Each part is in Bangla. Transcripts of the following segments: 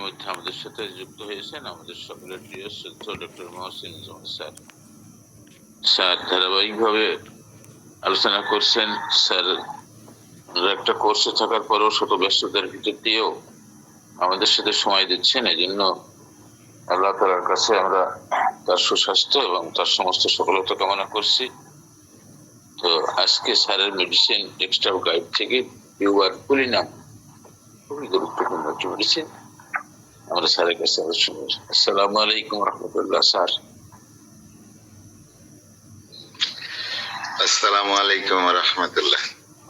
ইতিমধ্যে আমাদের সাথে যুক্ত হয়েছেন আমাদের সকলের প্রিয় শ্রদ্ধেয় ডক্টর মহসিন স্যার। স্যার ধারাবাহিকভাবে আলোচনা করছেন। স্যার একটা কোর্সে থাকার পরেও শত ব্যস্ততার ভিতর দিয়েও আমাদের সাথে সময় দিচ্ছেন। এই জন্য আল্লাহ তাআলার কাছে আমরা তার সুস্বাস্থ্য এবং তার সমস্ত সফলতা কামনা করছি। তো আজকে স্যারের মেডিসিন টেক্সট গাইড থেকে পিউর কুলিনাম খুবই গুরুত্বপূর্ণ একটি মেডিসিন আমরা স্যারের কাছে আলোচনা। আসসালামু আলাইকুম রহমতুল্লাহ। স্যার আসসালামু আলাইকুম রহমতুল্লাহ।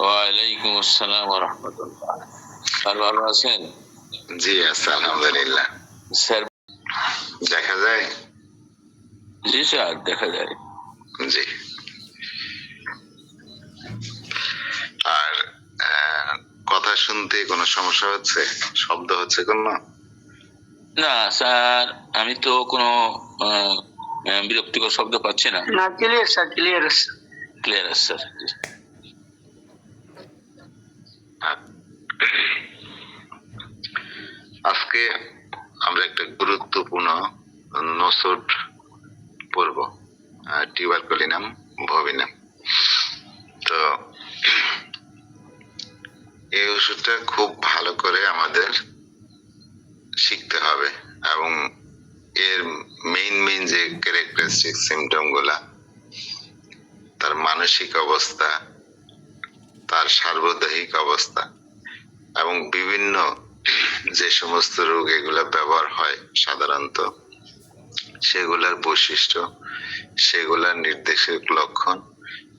ওয়ালাইকুম আসসালাম রহমতুল্লাহ। স্যার ভালো আছেন? জি আছি আলহামদুলিল্লাহ। স্যার দেখা যায়? জি স্যার দেখা যায়। জি। আর কথা শুনতে কোনো সমস্যা হচ্ছে? শব্দ হচ্ছে কোন? না স্যার, আমি তো কোনো বিরক্তিকর শব্দ পাচ্ছি না। না, ক্লিয়ার স্যার, ক্লিয়ার আছে। ক্লিয়ার আছে স্যার। আজকে আমরা একটা গুরুত্বপূর্ণ নসট পড়ব, টিউবারকুলিনাম বভিনাম। তো এই ওষুধটা খুব ভালো করে আমাদের শিখতে হবে এবং এর মেইন যে ক্যারেক্টারিস্টিক সিমটম গুলা, তার মানসিক অবস্থা, তার সার্বদেহিক অবস্থা এবং বিভিন্ন যে সমস্ত রোগ এগুলা ব্যবহার হয় সাধারণত, সেগুলার বৈশিষ্ট্য, সেগুলার নির্দেশক লক্ষণ,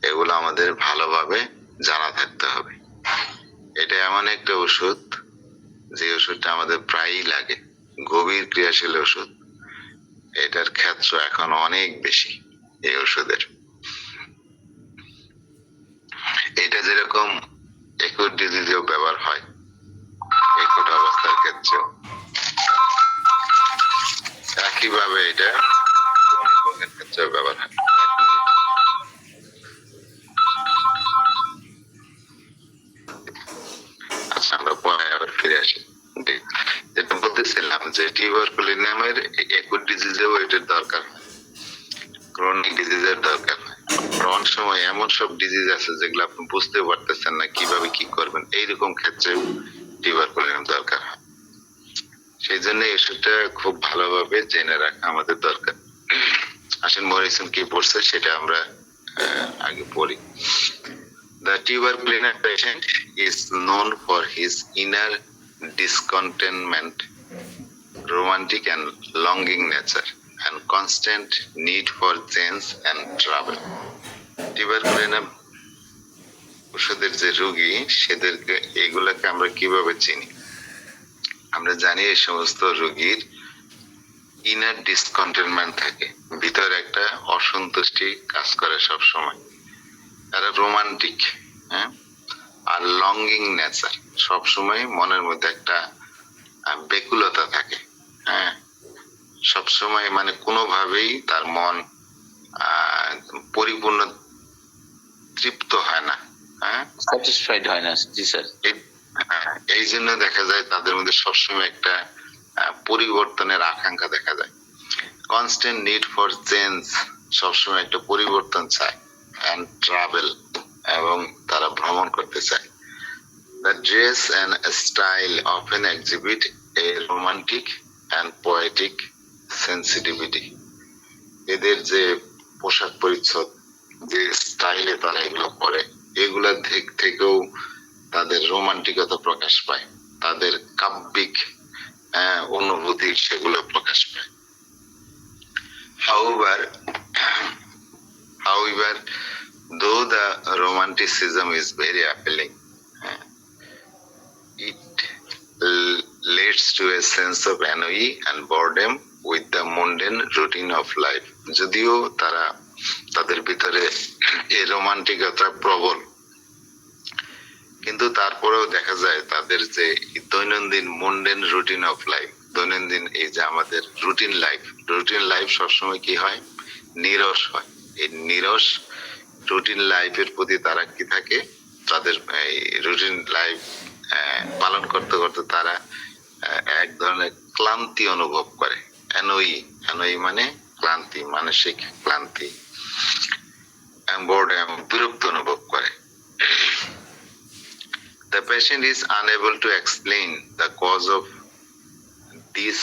এগুলো আমাদের ভালোভাবে জানা থাকতে হবে। এটা এমন একটা ওষুধ যে ওষুধটা আমাদের প্রায়ই লাগে, গভীর ক্রিয়াশীল ওষুধ। এটার ক্ষেত্র এখন অনেক বেশি এই ওষুধের। এটা যেরকম একুট ডিজিজেও ব্যবহার হয়, একুট অবস্থার ক্ষেত্রেও একইভাবে এটা ক্রনিক ক্ষেত্রেও ব্যবহার হয়। আচ্ছা, আমরা পরে আবার ফিরে আসি। যেটা বলতেছিলাম যে টিউবারকুলিনামের একুট ডিজিজেও এটার দরকার হয়, ক্রনিক ডিজিজের দরকার হয়। অনেক সময় এমন সব ডিজিজ আছে যেগুলো আপনি বুঝতে পারতেছেন না কিভাবে কি করবেন, এইরকম ক্ষেত্রে টিউবারকুলিনাম দরকার হয়। সেই জন্য এই ওষুধটা খুব ভালোভাবে জেনে রাখা আমাদের দরকার। আসেন মরিসন কি পড়ছে সেটা আমরা আগে পড়ি। The tuberculinous patient is known for his inner discontentment, romantic and longing nature, and constant need for change and travel. Tuberculinum ওষুধের যে রোগী, সেদেরকে এগুলাকে আমরা কিভাবে চিনি? আমরা জানি এই সমস্ত রোগীর ইনার ডিসকন্টেনমেন্ট থাকে, ভিতরে একটা অসন্তুষ্টি কাজ করে সব সময়। এরা রোমান্টিক, হ্যাঁ, আর লঙ্গিং নেচার, সবসময় মনের মধ্যে একটা বেকুলতা থাকে, হ্যাঁ, সবসময় মানে কোনোভাবেই তার মন পরিপূর্ণ তৃপ্ত হয় না, হ্যাঁ, স্যাটিসফাইড হয় না। জি স্যার। এই জন্য দেখা যায় তাদের মধ্যে সবসময় একটা পরিবর্তনের আকাঙ্ক্ষা দেখা যায়। কনস্ট্যান্ট নিড ফর চেঞ্জ, সবসময় একটা পরিবর্তন চায়। and travel, এবং তারা ভ্রমণ করতে চায়। The dress and style often exhibit a romantic and poetic sensitivity. এদের যে পোশাক পরিচ্ছদ, যে স্টাইলে তারা এগুলো পরে, এগুলোর দিক থেকেও তাদের রোমান্টিকতা প্রকাশ পায়, তাদের কাব্যিক অনুভূতি সেগুলো প্রকাশ পায়। However, though the romanticism is very appealing, it leads to a sense of ennui and boredom with the mundane routine of life. যদিও তাদের ভিতরে এই রোমান্টিকতা প্রবল, কিন্তু তারপরেও দেখা যায় তাদের যে দৈনন্দিন মুন্ডেন রুটিন অফ লাইফ, দৈনন্দিন এই যে আমাদের রুটিন লাইফ সবসময় কি হয়? নিরস হয়। এই নিরস রুটিন লাইফের প্রতি তারা কি থাকে, তাদের এই রুটিন লাইফ পালন করতে করতে তারা এক ধরনের ক্লান্তি অনুভব করে। অ্যানোই, অ্যানোই মানে ক্লান্তি, মানসিক ক্লান্তি, boredom, বিরক্ত অনুভব করে। The patient is unable to explain the cause of this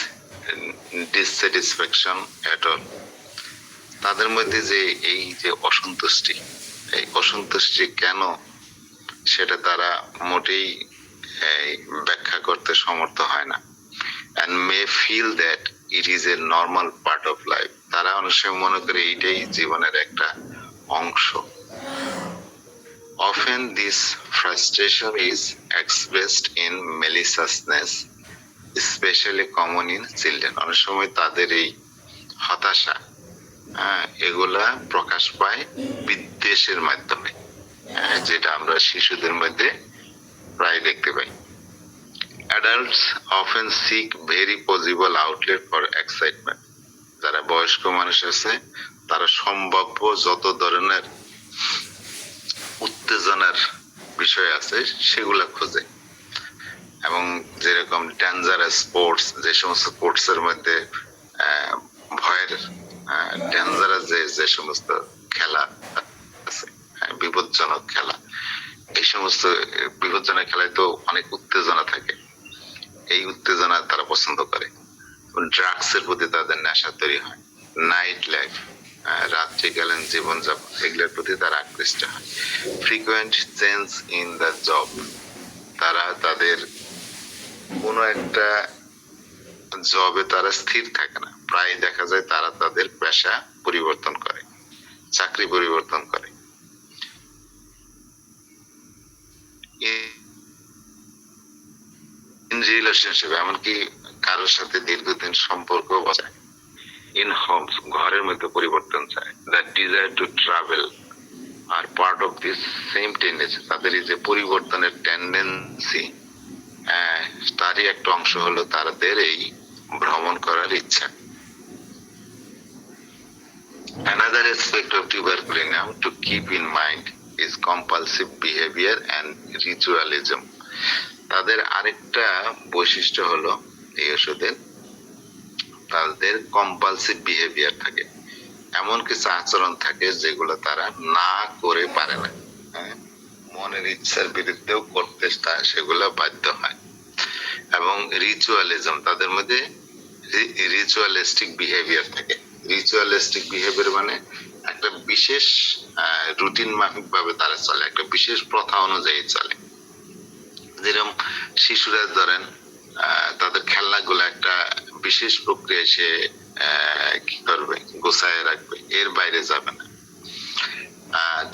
dissatisfaction at all. তাদের মধ্যে যে এই যে অসন্তুষ্টি, এই অসন্তুষ্টি কেন সেটা তারা মোটেই ব্যাখ্যা করতে সমর্থ হয় না। And may feel that it is a normal part of life. তারা অনেক সময় মনে করে এইটাই জীবনের একটা অংশ। Often this frustration is expressed in maliciousness, especially common in children. অনেক সময় তাদের এই হতাশা এগুলা প্রকাশ পায় বিদ্বেষের মাধ্যমে, যেটা আমরা শিশুদের মধ্যে প্রায় দেখতে পাই। Adults often seek very possible outlet for excitement. যারা বয়স্ক মানুষ আছে তারা সম্ভাব্য যত ধরনের উত্তেজনার বিষয় আছে সেগুলা খোঁজে, এবং যেরকম ডেঞ্জারাস স্পোর্টস, যে সমস্ত স্পোর্টস এর মধ্যে ভয়ের ডেঞ্জারাস যে সমস্ত খেলা আছে, বিপজ্জনক খেলা, এই সমস্ত বিপজ্জনক খেলায় তো অনেক উত্তেজনা থাকে, এই উত্তেজনা তারা পছন্দ করে। ড্রাগস এর প্রতি তাদের নেশা তৈরি হয়। নাইট লাইফ, রাত্রিকালীন জীবনযাপন, এগুলোর প্রতি তারা আকৃষ্ট হয়। Frequent change in the job, তারা তাদের কোনো একটা জবে তারা স্থির থাকে না, প্রায় দেখা যায় তারা তাদের পেশা পরিবর্তন করে, চাকরি পরিবর্তন করে। ইন রিলেশনশিপ, এমনকি কারোর সাথে দীর্ঘদিন সম্পর্ক বজায়। ইন হোমস, ঘরের মধ্যে পরিবর্তন চায়। The desire to travel are part of this same tendency, তাদের এই যে পরিবর্তনের টেন্ডেন্সি, তারই একটা অংশ হলো তাদের এই ভ্রমণ করার ইচ্ছা। Another aspect of tuberculinum to keep in mind is compulsive behavior and ritualism. তাদের আরেকটা বৈশিষ্ট্য হলো এই ওষুধের, তাদের কম্পালসিভ বিহেভিয়ার থাকে, এমন কিছু আচরণ থাকে যেগুলো তারা না করে পারে না, মনের ইচ্ছার বিরুদ্ধেও করতে সেগুলো বাধ্য হয়। এবং রিচুয়ালিজম, তাদের মধ্যে রিচুয়ালিস্টিক বিহেভিয়ার থাকে। রিচুয়ালিস্টিক বিহেভিয়ার মানে একটা বিশেষ রুটিন মাফিক ভাবে তারা চলে, একটা বিশেষ প্রথা অনুযায়ী চলে। যেরকম শিশুরা ধরেন তাদের খেলনাগুলো একটা বিশেষ প্রক্রিয়ায় সে কি করবে, গোছায় রাখবে, এর বাইরে যাবে না।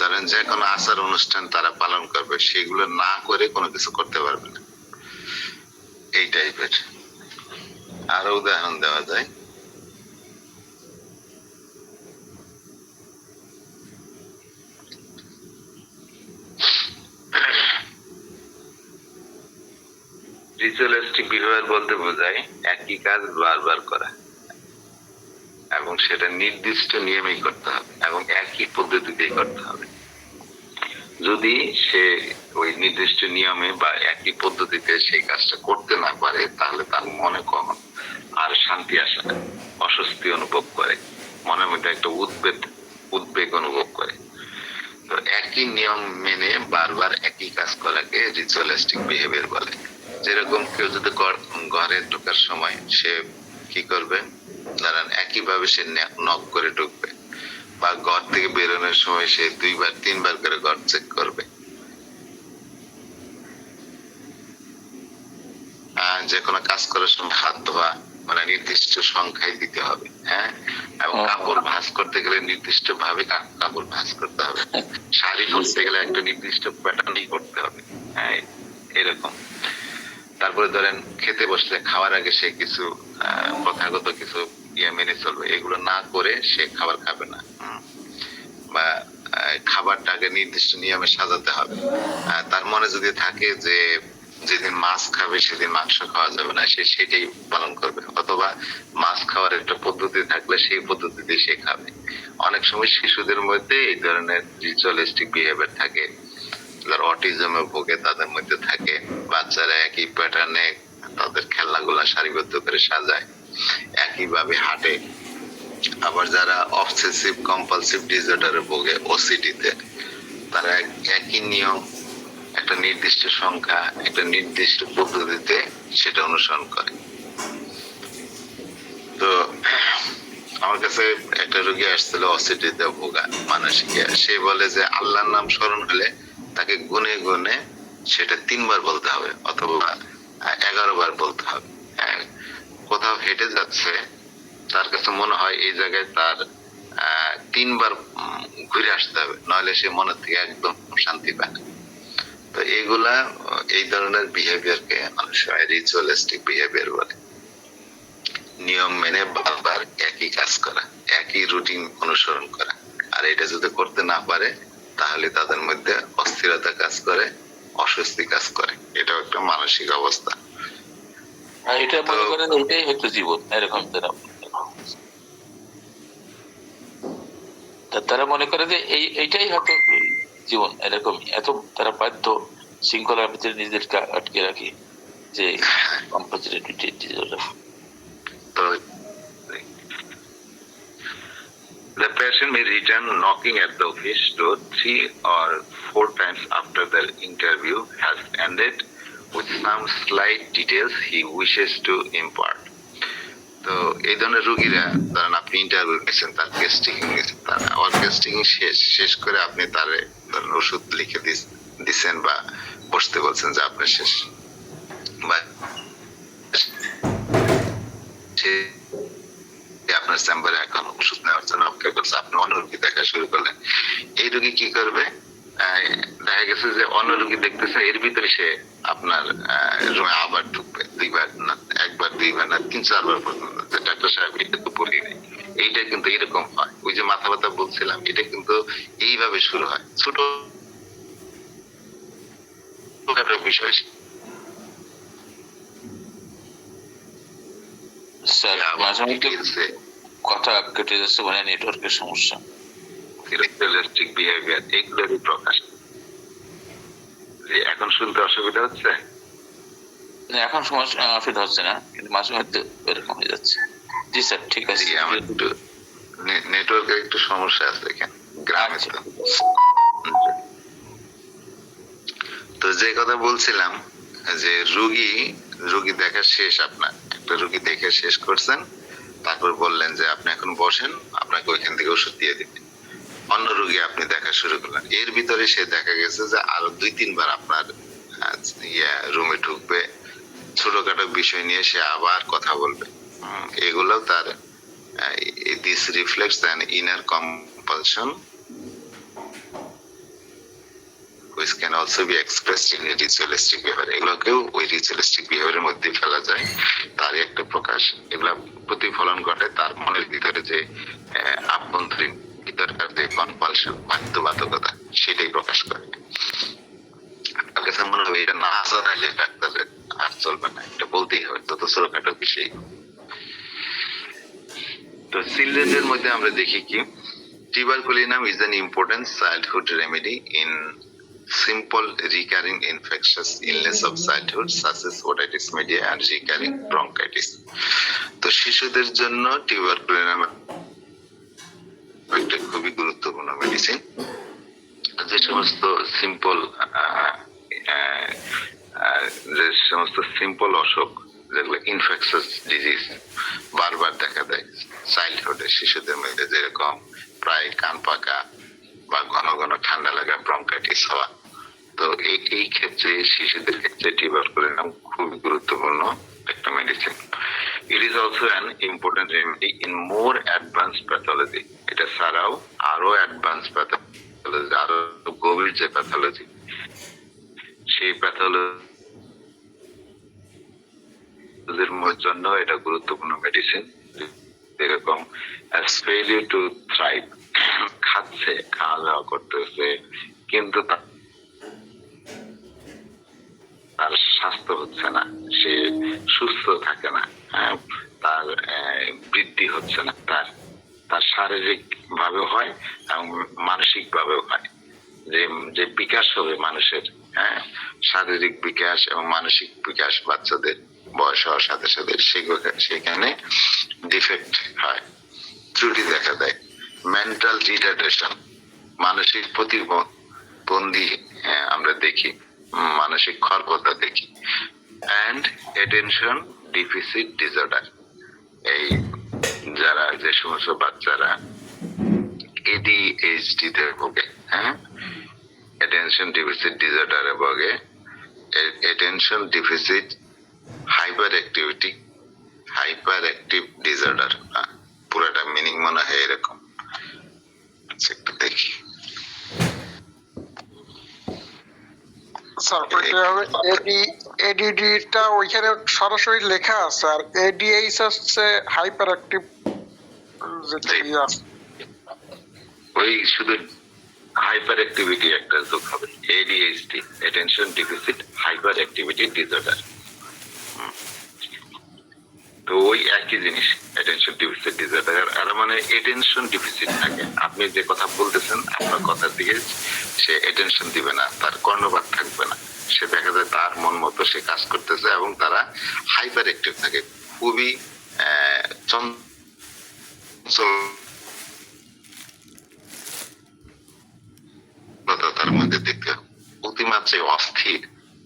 ধরেন যে কোনো আচার অনুষ্ঠান তারা পালন করবে, সেগুলো না করে কোনো কিছু করতে পারবে না, এই টাইপের। আরো উদাহরণ দেওয়া যায়। রিচুয়ালিস্টিক বিহেভিয়ার বলতে বোঝায় একই কাজ বারবার করা, এবং সেটা নির্দিষ্ট নিয়মেই করতে হবে এবং একই পদ্ধতিতেই করতে হবে। যদি সে ওই নির্দিষ্ট নিয়মে বা একই পদ্ধতিতে সেই কাজটা করতে না পারে, তাহলে তার মনে কখন আর শান্তি আসে না, অস্বস্তি অনুভব করে, মনের মধ্যে একটা উদ্বেগ অনুভব করে। তো একই নিয়ম মেনে বারবার একই কাজ করাকে রিচুয়ালিস্টিক বিহেভিয়ার বলে। যেরকম কেউ যদি ঘরে ঢোকার সময় সে কি করবে, ধরেন একইভাবে সে নক করে ঢুকবে, বা ঘর থেকে বেরোনোর সময় সে 2-3 করে ঘর চেক করবে। যে কোনো কাজ করার সময় হাত ধোয়া মানে নির্দিষ্ট সংখ্যায় দিতে হবে, এবং কাপড় ভাঁজ করতে গেলে নির্দিষ্ট ভাবে কাপড় ভাঁজ করতে হবে, শাড়ি পরতে গেলে একটা নির্দিষ্ট প্যাটার্নই করতে হবে, এরকম। তারপরে ধরেন খেতে বসলে খাওয়ার আগে সে কিছু প্রথাগত কিছু মেনে চলবে, এগুলো না করে সে খাবার খাবে না, বা খাবারটা আগে নির্দিষ্ট নিয়মে সাজাতে হবে। তার মনে যদি থাকে যে যেদিন মাছ খাবে সেদিন মাংস খাওয়া যাবে না, সে সেটাই পালন করবে, অথবা মাছ খাওয়ার একটা পদ্ধতি থাকলে সেই পদ্ধতিতে সে খাবে। অনেক সময় শিশুদের মধ্যে এই ধরনের রিচুয়ালিস্টিক বিহেভিয়ার থাকে, যারা অটিজমে ভোগে তাদের মধ্যে থাকে। বাচ্চারা একই প্যাটার্নে তাদের খেলনাগুলা সারিবদ্ধ করে সাজায়, একইভাবে হাঁটে। আবার যারা অবসেসিভ কম্পালসিভ ডিসঅর্ডারে ভোগে, ওসিডিতে, তারা একই নিয়ম, একটা নির্দিষ্ট সংখ্যা, একটা নির্দিষ্ট পদ্ধতিতে সেটা অনুসরণ করে। তো আমার কাছে একটা রোগী আসছিল অসিডিতে ভোগা মানসিক, সে বলে যে আল্লাহর নাম স্মরণ হলে তাকে গুনে গুনে সেটা 3 বার বলতে হবে অথবা 11 বার বলতে হবে। হ্যাঁ, কোথাও হেঁটে যাচ্ছে, তার কাছে মনে হয় এই জায়গায় তার 3 বার ঘুরে আসতে হবে, নইলে সে মনের থেকে একদম শান্তি পায় না। তো এইগুলা, এই ধরনের বিহেভিয়ারকে মানুষ রিচুয়ালিস্টিক বিহেভিয়ার বলে। নিয়ম মেনে বারবার একই কাজ করা, একই রুটিন অনুসরণ করা। আর এটা যদি করতে না পারে তাহলে তাদের মধ্যে অস্থিরতা কাজ করে, অস্বস্তি কাজ করে। এটাও একটা মানসিক অবস্থা। আর এটা মনে করেন এটাই হয়তো জীবন, এরকম তারা মনে করে যে এইটাই হয়তো জীবন, এরকম এত তারা বাধ্য শৃঙ্খলার ভিতরে নিজেদেরকে আটকে রাখে যে তো the patient may return knocking at the office door 3 or 4 times after the interview has ended with some slight details he wishes to impart. তো এই ধরনের রোগীরা, ধরেন আপনি ইন্টারভিউ নিয়েছেন, তার টেস্টিং নিয়েছেন, তার টেস্টিং শেষ করে আপনি তার ওষুধ লিখে দিচ্ছেন বা বসতে বলছেন যে আপনার শেষ, বা আপনার চেম্বারে এখন ওষুধ নেওয়ার জন্য অপেক্ষা করছে, আপনি অন্য রোগী দেখা শুরু করলেন। এই রোগী কি করবে? দেখা গেছে যে অন্য রোগী দেখতেছে, এর ভিতরে সে আপনার রুমে আবার ঢুকবে, 2 বার না, 1 বার 2 বার না, 3-4 বার পর্যন্ত। ডাক্তার সাহেব এটা তো বলি নাই। এইটা কিন্তু এরকম হয়, ওই যে মাথা ব্যথা বলছিলাম, এটা কিন্তু এইভাবে শুরু হয়। ছোট বিষয় স্যার, মাঝে মধ্যে কথা কেটে যাচ্ছে, মানে নেটওয়ার্কের সমস্যা। রিচুয়ালিস্টিক বিহেভিয়ার, এগুলোরই প্রকাশ। এখন শুনতে অসুবিধা হচ্ছে? এখন সমস্যা অসুবিধা হচ্ছে না, কিন্তু মাঝে মধ্যে এরকম হয়ে যাচ্ছে। জি স্যার, ঠিক আছে। আমার একটু নেটওয়ার্কের একটু সমস্যা আছে এখানে গ্রামে। তো যে কথা বলছিলাম যে রোগী দেখা শেষ, আপনার একটা রোগী দেখে শেষ করছেন, তারপর বললেন যে আপনি এখন বসেন, আপনাকে ওইখান থেকে ওষুধ দিয়ে দিবেন। অন্য রোগী আপনি দেখা শুরু করলেন, এর ভিতরে সে দেখা গেছে যে আরো 2-3 বার আপনার রুমে ঢুকবে, ছোটখাটো বিষয় নিয়ে সে আবার কথা বলবে। এগুলো তার this reflects an inner compulsion which can also be expressed in a ritualistic behavior. এগুলোকেও ওই রিচুয়ালিস্টিক বিহেভিয়ারের মধ্যে ফেলা যায়, তারই একটা প্রকাশ। এগুলা প্রতিফলন ঘটে তার মনের ভিতরে যে আভ্যন্তরীণ ভিতরকার যে কম্পালশন, বাধ্যবাধকতা, সেটাই প্রকাশ করে। আপনার কাছে মনে হবে এটা না জানাইলে ডাক্তারের আর চলবে না, এটা বলতেই হবে, তত ছোটখাটো বিষয়। তো চিলড্রেনের মধ্যে আমরা দেখি কি, tuberculinum is an important childhood remedy in simple recurring infectious illness of childhood such as otitis media and recurring bronchitis. তো শিশুদের জন্য টিউবারকুলিনাম একটা খুবই গুরুত্বপূর্ণ মেডিসিন। যে সমস্ত সিম্পল অসুখ, যেগুলো ইনফেকশাস ডিজিজ বারবার দেখা দেয় চাইল্ডহুডে, শিশুদের মধ্যে যেরকম প্রায় কান পাকা বা ঘন ঘন ঠান্ডা লাগা, ব্রঙ্কাইটিস হওয়া, তো এই ক্ষেত্রে শিশুদের ক্ষেত্রে টিউবারকুলিনাম খুবই গুরুত্বপূর্ণ একটা medicine. It is also an important remedy in more advance pathology. এটা ছাড়াও আরো অ্যাডভান্স প্যাথোলজি, আরো গভীর যে প্যাথোলজি, সেই প্যাথোলজির জন্য এটা গুরুত্বপূর্ণ মেডিসিন। এরকম ফেইলিউর টু থ্রাইভ, খাচ্ছে, খাওয়া দাওয়া করতেছে, কিন্তু তার স্বাস্থ্য হচ্ছে না, সে সুস্থ থাকে না, তার বৃদ্ধি হচ্ছে না, তার শারীরিক ভাবে হয় এবং মানসিক ভাবেও হয়। যে বিকাশ হবে মানুষের, শারীরিক বিকাশ এবং মানসিক বিকাশ বাচ্চাদের, বয়স হওয়ার সাথে সাথে সেখানে ডিফেক্ট হয়, ত্রুটি দেখা দেয়। মেন্টাল রিটার্ডেশন, মানসিক প্রতিবন্ধী আমরা দেখি, মানসিক খর্বতা দেখি। অ্যান্ড অ্যাটেনশন ডিফিসিট ডিসঅর্ডার, এই যারা যে সমস্ত বাচ্চারা ADHD তে ভোগে, হ্যাঁ, অ্যাটেনশন ডিফিসিট ডিসঅর্ডারে ভোগে, attention deficit hyper active disorder, পুরোটা মিনিং মনে হয় এরকম। আচ্ছা একটু দেখি। স্যার এডিডিটা ওইখানে সরাসরি লেখা আছে, আর এডিএইচ হচ্ছে হাইপার অ্যাক্টিভ যেটা আছে। ওই শুধু হাইপার অ্যাক্টিভিটি একটা যোগ হবে, ADHD, attention deficit hyper activity disorder. তো ওই একই জিনিস, অ্যাটেনশন ডেফিসিট ডিসঅর্ডার। আর মানে অ্যাটেনশন ডেফিসিট থাকে, আপনি যে কথা বলতেছেন আপনার কথার দিকে সে অ্যাটেনশন দিবে না, তার কর্ণপাত থাকবে না, সে দেখা যায় তার মন মতো সে কাজ করতেছে, এবং তারা হাইপার অ্যাক্টিভ থাকে, খুবই চঞ্চল তার মধ্যে দেখতে অতিমাত্রায় অস্থির।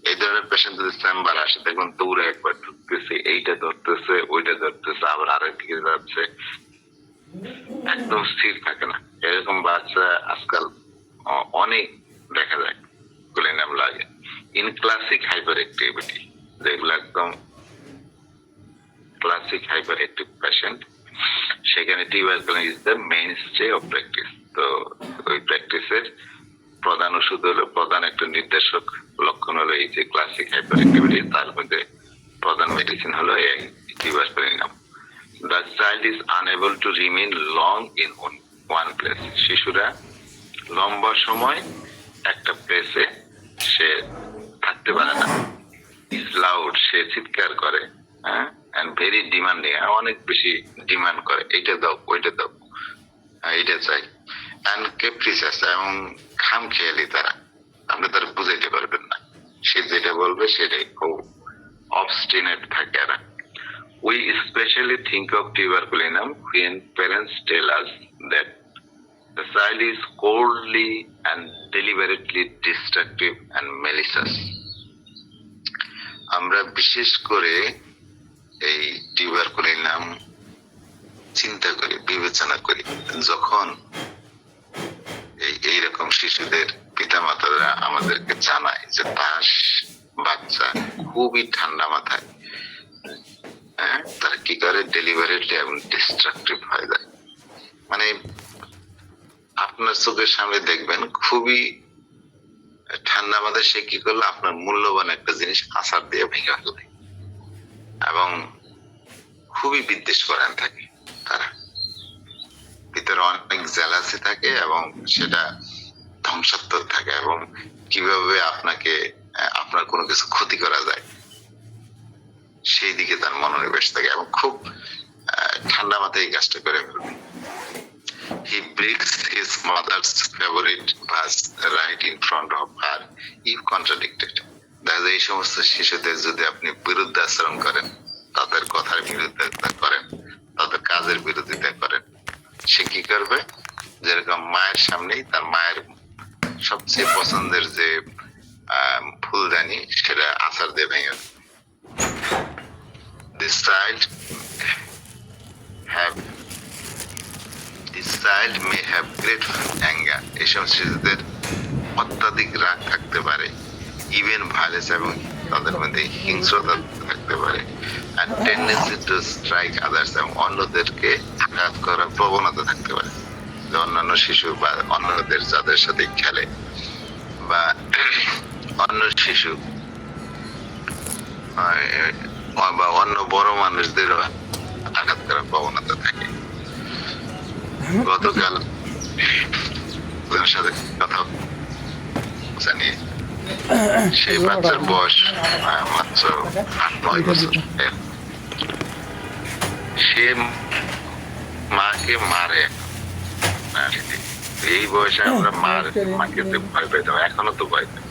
এই ধরনের পেশেন্ট যদি চেম্বার আসে, দেখবেন দৌড়ে একবার ঢুকতেছে, এইটা ধরতেছে, ওইটা ধরতেছে, আবার আরেক দিকে যাচ্ছে, একদম স্থির থাকে না। এরকম বাচ্চা আজকাল অনেক দেখা যায়, বলে নাম লাগে ইন ক্লাসিক হাইপার অ্যাক্টিভিটি, যেগুলো একদম ক্লাসিক হাইপার অ্যাক্টিভ পেশেন্ট, সেখানে tuberculosis is the mainstay of practice. তো ওই প্র্যাকটিসের প্রধান ওষুধ হলো, প্রধান একটা নির্দেশক লক্ষণ হলো এই যে ক্লাসিক হাইপার অ্যাক্টিভিটি, তার মধ্যে প্রধান মেডিসিন হলো এই tuberculinum. The child is unable to remain long in one place. শিশুরা লম্বা সময় একটা প্লেসে সে থাকতে পারে না। Is loud, সে চিৎকার করে, হ্যাঁ, and very demanding, অনেক বেশি ডিমান্ড করে, এইটা দাও, ওইটা দাও, এইটা চাই। and capricious, এবং খামখেয়ালি তারা, আপনি তারা বুঝাইতে পারবেন না, সে যেটা বলবে সেটাই, খুব অবস্টিনেট থাকে এরা। We especially think of tuberculinum when parents tell us that the child is coldly and deliberately destructive and malicious. আমরা বিশেষ করে এই টিউবারকুলিনাম চিন্তা করি, বিবেচনা করি, যখন এইরকম শিশুদের পিতামাতারা আমাদেরকে জানায় যে তার বাচ্চা খুবই ঠান্ডা মাথায়, হ্যাঁ, তারা কি করে, ডেলিভারেটলি এবং ডিস্ট্রাকটিভ হয়ে যায়। মানে আপনার চোখের সামনে দেখবেন খুবই ঠান্ডা মাথায় সে কি করলো, আপনার মূল্যবান একটা জিনিস আছাড় দিয়ে ভেঙে ফেলে, এবং খুবই বিদ্বেষ করেন থাকে তারা, ভিতরে অনেক জেলাসি থাকে, এবং সেটা ধ্বংসাত্মক থাকে, এবং কিভাবে আপনাকে আপনার কোনো কিছু ক্ষতি করা যায় সেই দিকে তার মনোনিবেশ থাকে, এবং খুব ঠান্ডা মাথায় এই কাজটা করে ফেলবে। He breaks his mother's favorite verse right in front of her if contradicted. দেখা যায় এই সমস্ত শিশুদের যদি আপনি বিরুদ্ধাচরণ করেন, তাদের কথার বিরুদ্ধিতা করেন, তাদের কাজের বিরোধিতা করেন, সে কি করবে, যেরকম মায়ের সামনেই তার মায়ের সবচেয়ে পছন্দের যে ফুলদানি সেটা আছাড় দিয়ে ভেঙে। This child may have great anger. এইসব শিশুদের অত্যাধিক রাগ থাকতে পারে, ইভেন ভায়োলেন্স, এবং তাদের মধ্যে হিংস্রতা থাকতে পারে, and tendency to strike others, এবং অন্যদেরকে আঘাত করার প্রবণতা থাকতে পারে। অন্যান্য শিশু বা অন্যদের যাদের সাথে খেলে, বা অন্য শিশু বা অন্য বড় মানুষদের আঘাত করার প্রবণতা থাকে। গতকাল সাথে কথা জানিয়ে সেই বাচ্চার বয়স মাত্র 8-9 বছর, সে মাকে মারে। এই বয়সে আমরা মাকে ভয় পেতাম, এখনো তো ভয় পাই।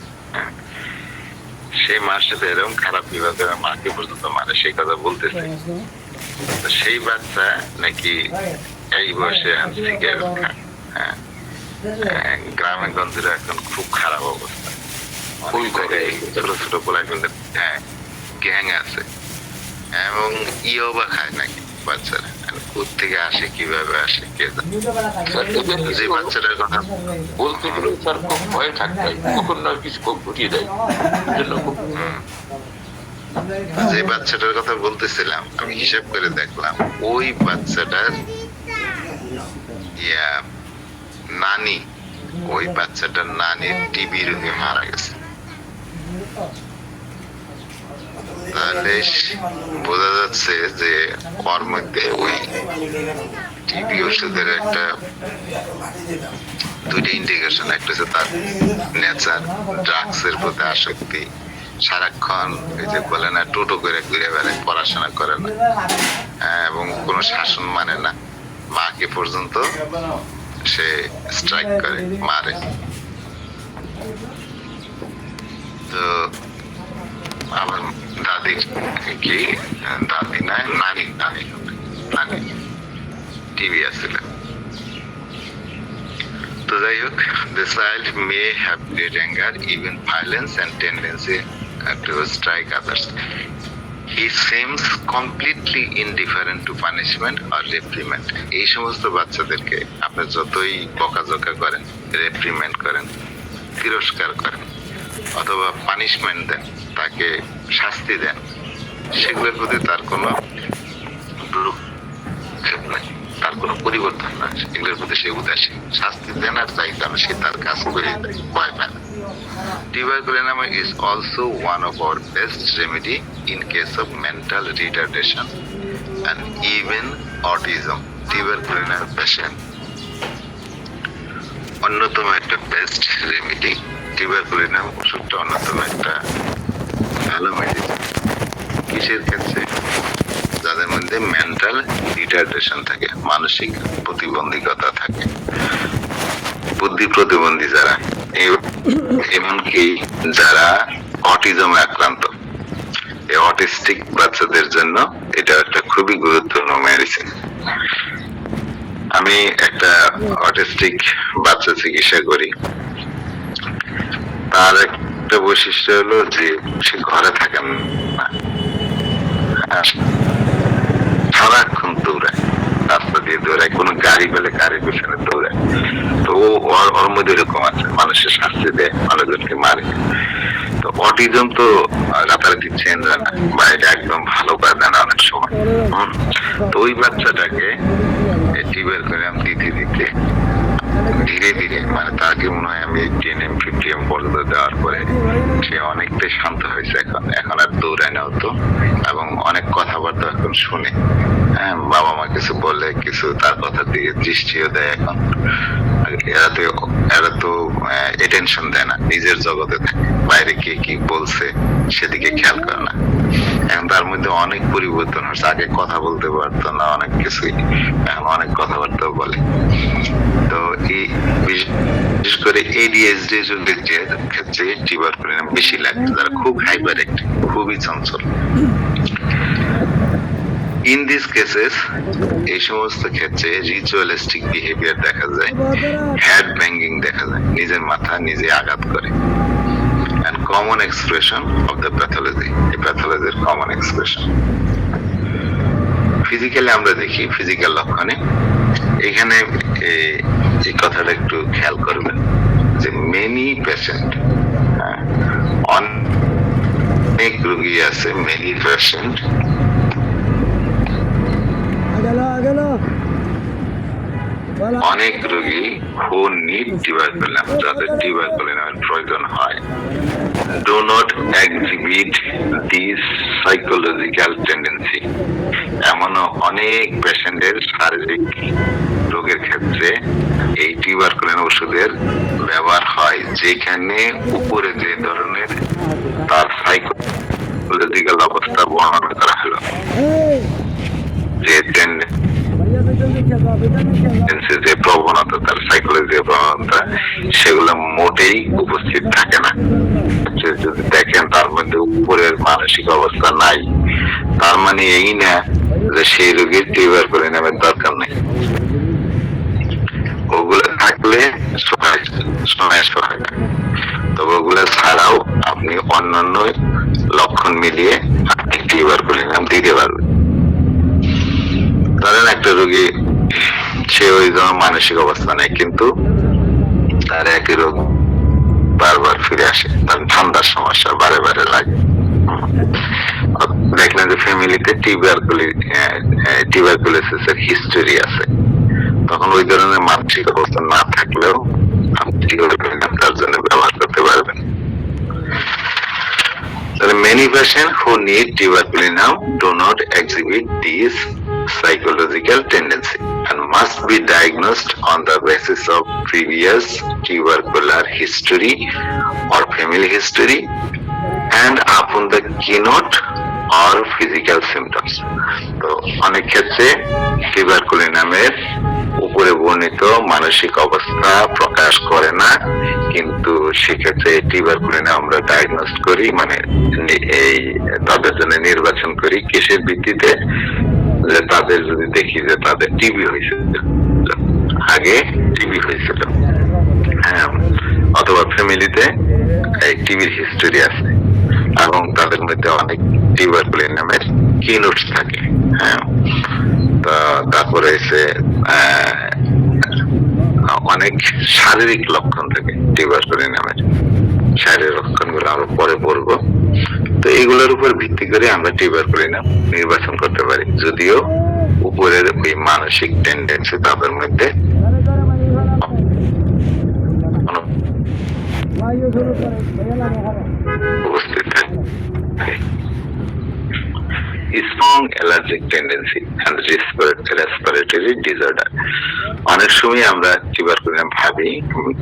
সেই মার সাথে এরকম খারাপ বিভাগ মাকে পর্যন্ত মারে, সেই কথা বলতেছে। তো সেই বাচ্চা নাকি এই বয়সে সিগারেট খায়। হ্যাঁ, গ্রামে গঞ্জের এখন খুব খারাপ অবস্থা। খুবই জায়গায় ছোট ছোট পোলাগুলো গ্যাং আছে, এবং ইয়াবা খায় নাকি বাচ্চারা। কোথেকে আসে, কিভাবে আসে কে জানে। যে বাচ্চাটার কথা বলতে গেলে তার খুব ভয় থাকতে হয়, কখন না কিছু ঘটিয়ে দেয়। এজন্য খুব যে বাচ্চাটার কথা বলতেছিলাম, আমি হিসাব করে দেখলাম ওই বাচ্চাটার নানি, ওই বাচ্চাটার নানির টিবি রোগে মারা গেছে। তাহলে বোঝা যাচ্ছে যে ওর মধ্যে ওই টিবি ওষুধের একটা দুইটা ইন্ডিকেশন, একটা হচ্ছে তার নেচার, ড্রাগস এর প্রতি আসক্তি, সারাক্ষণ এই যে বলে না টোটো করে ঘুরে বেড়ায়, পড়াশোনা করে না, এবং কোনো শাসন মানে না, মাকে পর্যন্ত সে স্ট্রাইক করে, মারে। তো আমার দাদির কি দাদি না নানি, নানি নানি টিভি আসছিল। তো যাই হোক, the child may have great anger, even violence and tendency to strike others. He seems completely indifferent to punishment or reprimand. এই সমস্ত বাচ্চাদেরকে আপনি যতই বকাঝকা করেন, রেপ্রিমেন্ড করেন, তিরস্কার করেন, অথবা পানিশমেন্ট দেন, তাকে শাস্তি দেন, সেগুলোর প্রতি তার কোনো ভ্রুক্ষেপ নাই, তার কোনো পরিবর্তন না, এগুলোর প্রতি সে উদাসীন। শাস্তি দেন আর চাই কারণ সে তার কাজ করে ভয় পায় না। Tuberculosis is also one of our best remedy in case of mental retardation and even autism. Tuberculosis patient অন্যতম একটা বেস্ট রেমেডি। টিউবারকুলোসিস ওষুধটা অন্যতম একটা ভালো মেডিসিন। কিসের ক্ষেত্রে? যাদের মধ্যে মেন্টাল রিটার্ডেশন থাকে, মানসিক প্রতিবন্ধকতা থাকে, বুদ্ধি প্রতিবন্ধী যারা, এমনকি যারা অটিজমে আক্রান্ত, এই অটিস্টিক বাচ্চাদের জন্য এটা একটা খুবই গুরুত্বপূর্ণ মেডিসিন। আমি একটা অটিস্টিক বাচ্চা চিকিৎসা করি। তার একটা বৈশিষ্ট্য হলো যে সে ঘরে থাকে না, সারাক্ষণ দৌড়ায়, রাস্তা দিয়ে দৌড়ায়, কোনো গাড়ি পেলে গাড়ির পেছনে দৌড়ায়। তো ওর মধ্যে এরকম আছে, মানুষের শাস্তি দেয়, মানুষজনকে মারে। তো অটিজম তো রাতারাতি চেঞ্জ হয় না, বা এটা একদম ভালো করে দেয় না অনেক সময়। তো ওই বাচ্চাটাকে টিউবারকুলোসিস দিতে দিতে ধীরে ধীরে, মানে তাকে মনে হয় আমি 10M 50M পর্যন্ত দেওয়ার পরে সে অনেকটাই শান্ত হয়েছে। এখন আর দৌড়ায় না হতো, এবং অনেক কথাবার্তা এখন শুনে। হ্যাঁ, বাবা মা কিছু বলে, কিছু তার কথা দিয়ে দৃষ্টিও দেয়। এখন এরা তো অ্যাটেনশন দেয় না, নিজের জগতে থাকে, বাইরে কে কি বলছে সেদিকে খেয়াল করে না। এখন তার মধ্যে অনেক পরিবর্তন হচ্ছে। আগে কথা বলতে পারতো না, অনেক কিছুই, এখন অনেক কথাবার্তা বলে। তো এই বিশেষ করে ADHD যুগের ক্ষেত্রে টিউবারকুলোসিস বেশি লাগে, যারা খুব হাইপার অ্যাক্টিভ, খুবই চঞ্চল। ইন দিস কেসেস, এই সমস্ত ক্ষেত্রে রিচুয়ালিস্টিক বিহেভিয়ার দেখা যায়, হেড ব্যাঙ্গিং দেখা যায়, নিজের মাথা নিজে আঘাত করে, and common expression of the pathology, এই প্যাথোলজির কমন এক্সপ্রেশন। ফিজিক্যালি আমরা দেখি, ফিজিক্যাল লক্ষণে এখানে এই কথাটা একটু খেয়াল করবেন যে মেনি পেশেন্ট, অনেক রোগী আছে, মেনি পেশেন্ট অনেক রোগী who need tuberculosis, যাদের টিউবারকুলোসিস প্রয়োজন হয়, do not exhibit this psychological tendency. এমনও অনেক পেশেন্টের শারীরিক রোগের ক্ষেত্রে এই টিউবারকুলোসিস ওষুধের ব্যবহার হয়, যেখানে উপরে যে ধরনের তার সাইকোলজিক্যাল অবস্থা বর্ণনা করা হলো, যে যে প্রবণতা প্রবণতা, তার সাইকোলজির প্রবণতা, সেগুলো মোটেই উপস্থিত থাকে না। যদি দেখেন তার মধ্যে উপরের মানসিক অবস্থা নাই, তার মানে এই না যে সেই রোগীর টিউবারকুলিন নামের দরকার নেই। ওগুলো থাকলে সহায়তা, তবে ওগুলো ছাড়াও আপনি অন্যান্য লক্ষণ মিলিয়ে আপনি টিউবারকুলিন নাম দিতে পারবেন। ধরেন একটা রোগী, সে ওই ধরনের মানসিক অবস্থা নেই, কিন্তু তার একই রোগ বারবার ফিরে আসে, তার ঠান্ডার সমস্যা বারে বারে লাগে। দেখলেন যে ফ্যামিলিতে টিউবারকুলোসিসের হিস্টোরি আছে, তখন ওই ধরনের মানসিক অবস্থা না থাকলেও আপনি টিউবারকুলিন তার জন্য ব্যবহার করতে পারবেন। Many patients who need tuberculinum do not exhibit these psychological tendency and must be diagnosed on the basis of previous tubercular history or family history and upon the keynote or physical symptoms. তো অনেক ক্ষেত্রে টিউবারকুলিনামের উপরে বর্ণিত মানসিক অবস্থা প্রকাশ করে না, কিন্তু সেক্ষেত্রে টিউবারকুলিনাম আমরা ডায়াগনোস করি, মানে এই তাদের জন্য নির্বাচন করি কিসের ভিত্তিতে, যে তাদের যদি দেখি যে তাদের টিবি হয়েছিল, আগে টিবি হয়েছিল, হ্যাঁ, অথবা ফ্যামিলিতে এই টিবির হিস্টোরি আছে এবং তাদের মধ্যে অনেক টিউবারকুলিনামের কিনোটস থাকে, হ্যাঁ। তারপরে এসে অনেক শারীরিক লক্ষণ থাকে টিউবারকুলিনামের, শারীরিক লক্ষণগুলো আরো পরে পড়বো। তো এইগুলোর উপর ভিত্তি করে আমরা টিউবারকুলিনাম নির্বাচন করতে পারি, যদিও উপরের ওই মানসিক টেন্ডেন্সি তাদের মধ্যে উপস্থিত থাকে। Strong allergic tendency and respiratory disorder. অনেক সময় আমরা টিউবারকুলিনাম ভাবি,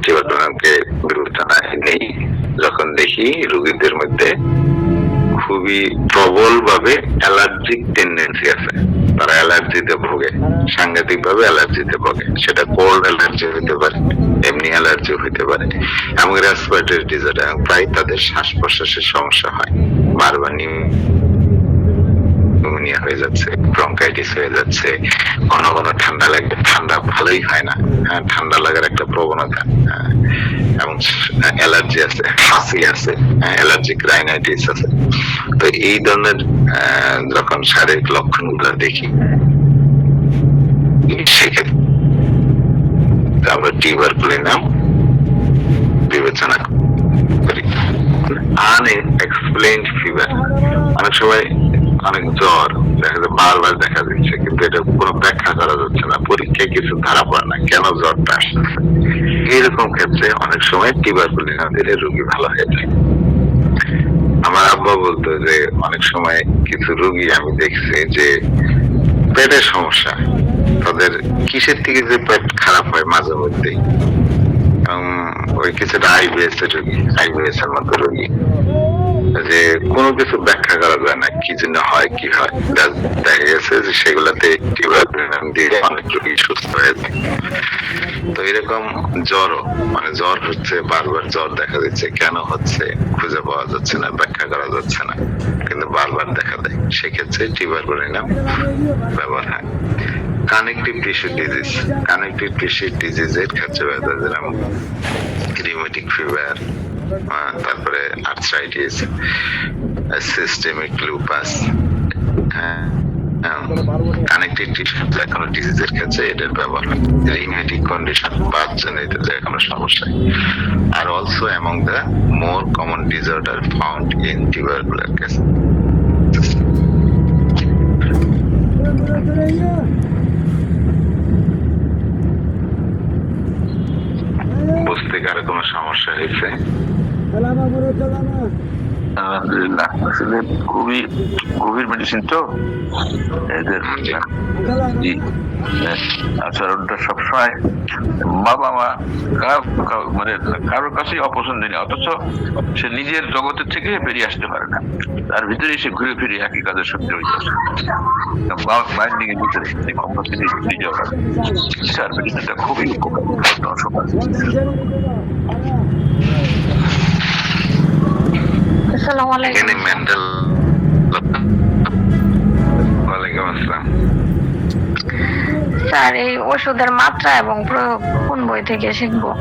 টিউবারকুলিনামকে বিবেচনায় নেই যখন দেখি রোগীদের মধ্যে খুবই প্রবল ভাবে অ্যালার্জিক টেন্ডেন্সি আছে, তারা অ্যালার্জিতে ভোগে, সাংঘাতিক ভাবে অ্যালার্জিতে ভোগে, সেটা কোল্ড অ্যালার্জি হইতে পারে, এমনি অ্যালার্জি হইতে পারে, এবং রেসপিরেটরি ডিসঅর্ডার, প্রায় তাদের শ্বাস প্রশ্বাসের সমস্যা হয়, বারবার নিউমোনিয়া হয়ে যাচ্ছে, ব্রঙ্কাইটিস হয়ে যাচ্ছে, ঘন ঘন ঠান্ডা লাগবে, ঠান্ডা ভালোই হয় না, ঠান্ডা লাগার একটা প্রবণতা, এবং অ্যালার্জি আছে, হাসি আছে, অ্যালার্জিক রাইনাইটিস আছে। তো এই ধরনের যখন শারীরিক লক্ষণ গুলো দেখি, সেক্ষেত্রে আমরা টিউবারকুলিনাম বিবেচনা করি। আনএক্সপ্লেইনড ফিভার, অনেক সময় অনেক জ্বর দেখা যায়, বারবার দেখা দিচ্ছে, কিন্তু এটা কোনো ব্যাখ্যা করা যাচ্ছে না, পরীক্ষায় কিছু ধরা পড়ে না কেন জ্বরটা আসছে। এইরকম ক্ষেত্রে অনেক সময় টিউবারকুলিনাম দিলে রোগী ভালো হয়ে যায়। আমার আব্বা বলতো যে অনেক সময় কিছু রোগী আমি দেখছি যে পেটের সমস্যা, তাদের কিসের থেকে যে পেট খারাপ হয় মাঝে মধ্যেই, ওই কিছুটা আইবিএস এর রোগী, আইবিএস এর মতো রোগী, যে কোনো কিছু ব্যাখ্যা করা যায় না কি জন্য হয়, কি হয়, দেখা গেছে যে সেগুলাতে টিউবারকুলিনাম দিয়ে অনেক রোগী সুস্থ হয়ে যায়। তো এরকম জ্বরও, মানে জ্বর হচ্ছে, বারবার জ্বর দেখা দিচ্ছে, কেন হচ্ছে খুঁজে পাওয়া যাচ্ছে না, ব্যাখ্যা করা যাচ্ছে না, কিন্তু বারবার দেখা দেয়, সেক্ষেত্রে টিউবারকুলিনাম ব্যবহার হয়। Connective tissue disease, connective tissue ডিজিজের ক্ষেত্রে যেরকম রিউমেটিক ফিভার, তারপরে arthritis, systemic lupus, connective tissue যে কোনো ডিজিজের ক্ষেত্রে এটার ব্যবহার হয়। রিউমেটিক কন্ডিশন, বাতজনিত যে কোনো সমস্যা, are also among the more common disorder found in tubercular case. বুঝতে কারো কোনো সমস্যা হয়েছে? আলহামদুলিল্লাহ, আসলে খুবই গভীর মেডিসিন তো এদের। জি, আচরণটা সবসময় বাবা মা মানে কারোর কাছেই অপছন্দনীয়, অথচ সে নিজের জগতের থেকে বেরিয়ে আসতে পারে না, তার ভিতরেই সে ঘুরে ফিরে একই কাজের সত্যি হইতেছে বাইন্ডিং এর ভিতরে। স্যার মেডিসিনটা খুবই উপকারী। আসসালামু আলাইকুম। এখানে মেন্টাল। ওয়ালাইকুম আসসালাম। স্যার এই ওষুধের মাত্রা এবং প্রয়োগ কোন বই থেকে শিখবো?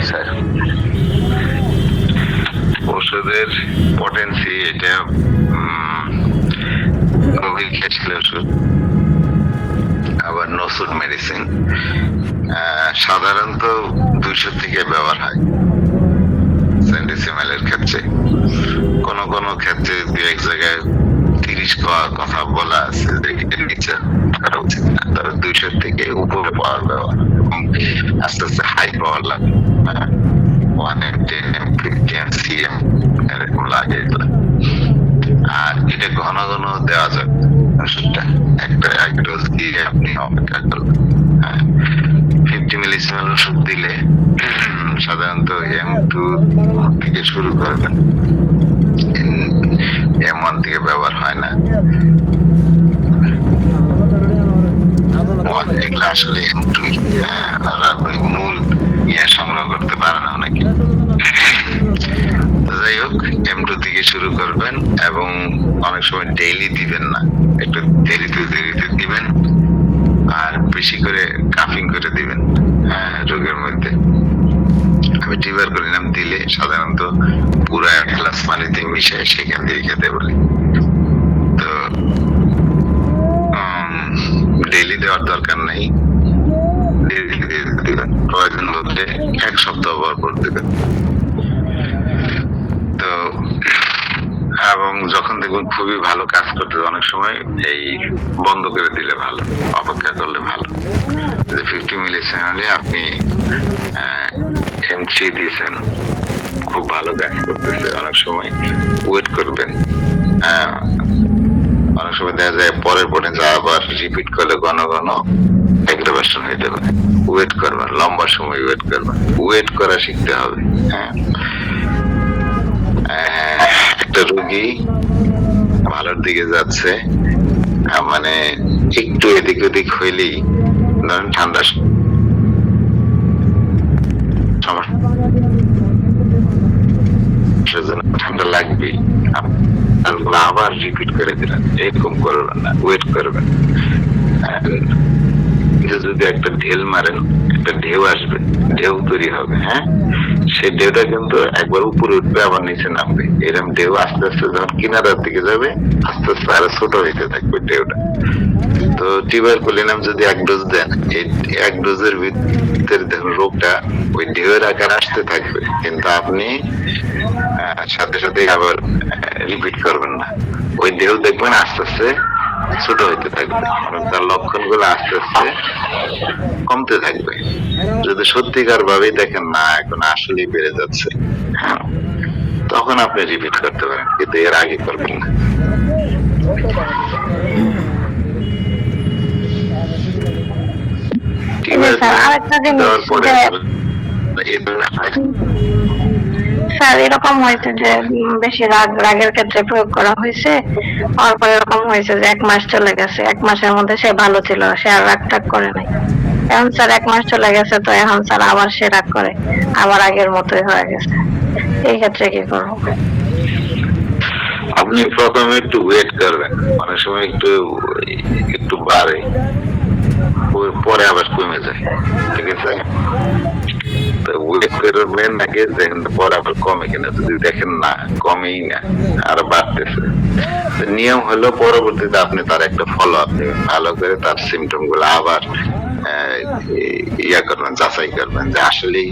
স্যার ওষুধের পটেন্সি এটা গভীর খেয়েছিল ওষুধ, আবার নসুর মেডিসিন সাধারণত 200 থেকে ব্যবহার হয় সেন্টিসিমেলের ক্ষেত্রে। কোন কোন ক্ষেত্রে দু এক জায়গায় 30 কথা বলা আছে যে এর নিচে করা উচিত না, তবে 200 থেকে উপরে পাওয়ার ব্যবহার এবং আস্তে আস্তে হাই পাওয়ার লাগে, 110 50 cm এরকম লাগে এগুলো। আর এটা ঘন ঘন দেওয়া যায় ওষুধটা, একটা এক ডোজ দিয়ে আপনি অপেক্ষা করবেন। 50 মিলিসিমেল ওষুধ দিলে সাধারণত M2 থেকে শুরু করবেন, M1 থেকে ব্যবহার হয় না। এগুলো আসলে M2 মূল সংগ্রহ করতে পারে না অনেকে। যাই হোক, M2 থেকে শুরু করবেন এবং অনেক সময় ডেইলি দিবেন না, একটু দেরিতে দেরিতে দিবেন আর বেশি করে কাফিং করে দিবেন রোগের মধ্যে। আমি টিউবারকুলিনাম দিলে সাধারণত পুরো 1 গ্লাস পানিতে মিশিয়ে সেখান দিয়ে খেতে বলি। তো ডেইলি দেওয়ার দরকার নাই, দিবেন প্রয়োজন হলে 1 সপ্তাহ পর দিবেন। তো এবং যখন দেখবেন খুবই ভালো কাজ করতে, অনেক সময় এই বন্ধ করে দিলে ভালো, অপেক্ষা করলে ভালো। 50 মিলিসিমেল হলে আপনি M3 দিয়েছেন, খুব ভালো কাজ করতেছে, অনেক সময় ওয়েট করবেন। অনেক সময় দেখা যায় পরের পরে যা আবার রিপিট করলে ঘন ঘন অ্যাগ্রাভেশন হইতে পারে। ওয়েট করবেন, লম্বা সময় ওয়েট করবেন, ওয়েট করা শিখতে হবে। একটা রোগী ভালোর দিকে যাচ্ছে, মানে একটু এদিক ওদিক হইলেই ধরেন ঠান্ডা ঠান্ডা লাগবেই, আবার রিপিট করে দিলেন, এরকম করবেন না, ওয়েট করবেন। যদি একটা ঢেল মারেন, একটা ঢেউ আসবে, ঢেউ তৈরি হবে, সেই ঢেউটা কিন্তু একবার উপরে উঠবে আবার নিচে নামবে, এরকম ঢেউ আস্তে আস্তে যখন কিনারার দিকে যাবে আস্তে আস্তে আরো ছোট হইতে থাকবে ঢেউটা। তো টিউবারকুলিনাম যদি 1 ডোজ দেন, এই 1 ডোজের ভিতরে দেখুন রোগটা ওই ঢেউয়ের আকার আসতে থাকবে, কিন্তু আপনি সাথে সাথে আবার রিপিট করবেন না, ওই ঢেউ দেখবেন আস্তে আস্তে ছোট হইতে থাকবে, তার লক্ষণ গুলো আস্তে আস্তে কমতে থাকবে। যদি সত্যিকার ভাবে দেখেন না এখন আসলেই বেড়ে যাচ্ছে, তখন আপনি রিপিট করতে পারেন, কিন্তু এর আগে করবেন না। আরেকটা জিনিস, স্যার এরকম হয়েছে যে বেশি রাগের ক্ষেত্রে প্রয়োগ করা হয়েছে, তারপর এরকম হয়েছে যে 1 মাস চলে গেছে, 1 মাসের মধ্যে সে ভালো ছিল, সে আর রাগ টাগ করে নাই। এখন স্যার 1 মাস চলে গেছে, তো এখন স্যার আবার সে রাগ করে, আবার আগের মতোই হয়ে গেছে, এই ক্ষেত্রে কি করবো? আপনি প্রথমে একটু ওয়েট করবেন, অনেক সময় একটু বাড়ে, পরে আবার কমে যায়, ঠিক আছে? ওয়েট করবেন আগে, দেখেন পরে আবার কমে কিনা। যদি দেখেন না কমেই না, আর বাড়তেছে, নিয়ম হলো পরবর্তীতে আপনি তার একটা ফলো আপ নেবেন, ভালো করে তার সিমটম গুলো আবার করবেন, যাচাই করবেন যে আসলেই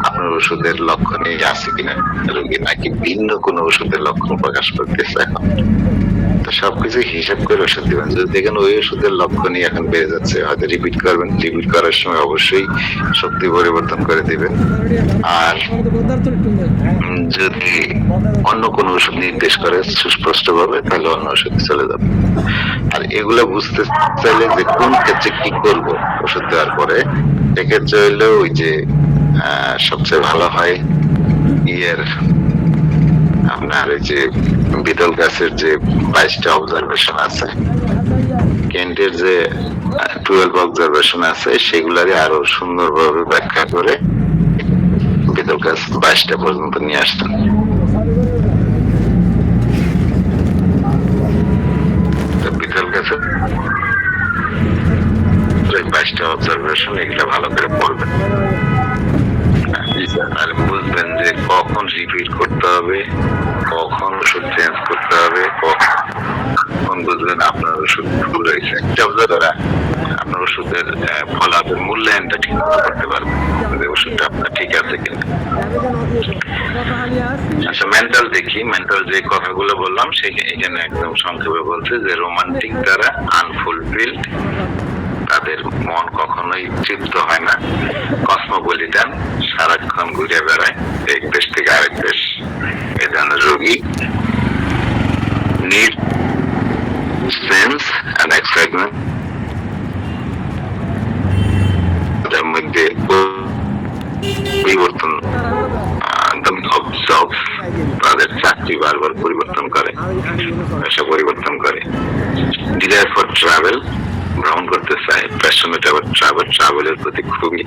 আপনার ওষুধের লক্ষণ আছে কিনা রোগী, নাকি ভিন্ন কোনো ওষুধের লক্ষণ প্রকাশ করতেছে এখন। তো সবকিছু হিসাব করে ওষুধ দিবেন। যদি দেখেন ওই ওষুধের লক্ষণই এখন বেড়ে যাচ্ছে, হয়তো রিপিট করবেন। রিপিট করার সময় অবশ্যই শক্তি পরিবর্তন করে দিবেন। আর যদি অন্য কোনো ওষুধ নির্দেশ করে সুস্পষ্ট ভাবে, তাহলে অন্য ওষুধে চলে যাবে। আর এগুলো বুঝতে চাইলে যে কোন ক্ষেত্রে কি করব ওষুধ দেওয়ার পরে, এক্ষেত্রে হইলে ওই যে সবচেয়ে ভালো হয় আপনার ওই যে বিদল গাছের যে 22টা অবজারভেশন আছে, কেন্টের যে 12 অবজারভেশন আছে, সেগুলারই আরো সুন্দরভাবে ব্যাখ্যা করে বিদল গাছ 22টা পর্যন্ত নিয়ে আসতেন। বিদল গাছের 22টা অবজারভেশন, এগুলো ভালো করে পড়বেন আর বুঝবেন যে কখন রিপিট করতে হবে, কখন ওষুধ চেঞ্জ করতে হবে, কখন বুঝবেন আপনার ওষুধ ভুল হয়েছে। দ্বারা আপনার ওষুধের ফলাফলের মূল্যায়নটা ঠিক মতো করতে পারবেন যে ওষুধটা আপনার ঠিক আছে কিনা। আচ্ছা, মেন্টাল দেখি। মেন্টাল যে কথাগুলো বললাম এখানে একদম সংক্ষেপে বলছে যে রোমান্টিক দ্বারা আনফুলফিল্ড, তাদের মন কখনোই তৃপ্ত হয় না, কসমোপলিটান, সারাক্ষণ ঘুরে বেড়ায় এক দেশ থেকে আরেক দেশ, এ ধরনের রোগী, নিড সেন্স অ্যান্ড এক্সাইটমেন্ট, তাদের মধ্যে পরিবর্তন, তাদের চাকরি বারবার পরিবর্তন করে, পেশা পরিবর্তন করে, ডিজায়ার ফর ট্রাভেল, ভ্রমণ করতে চায়, প্যাশনেট অ্যাবাউট ট্রাভেল, ট্রাভেলের প্রতি খুবই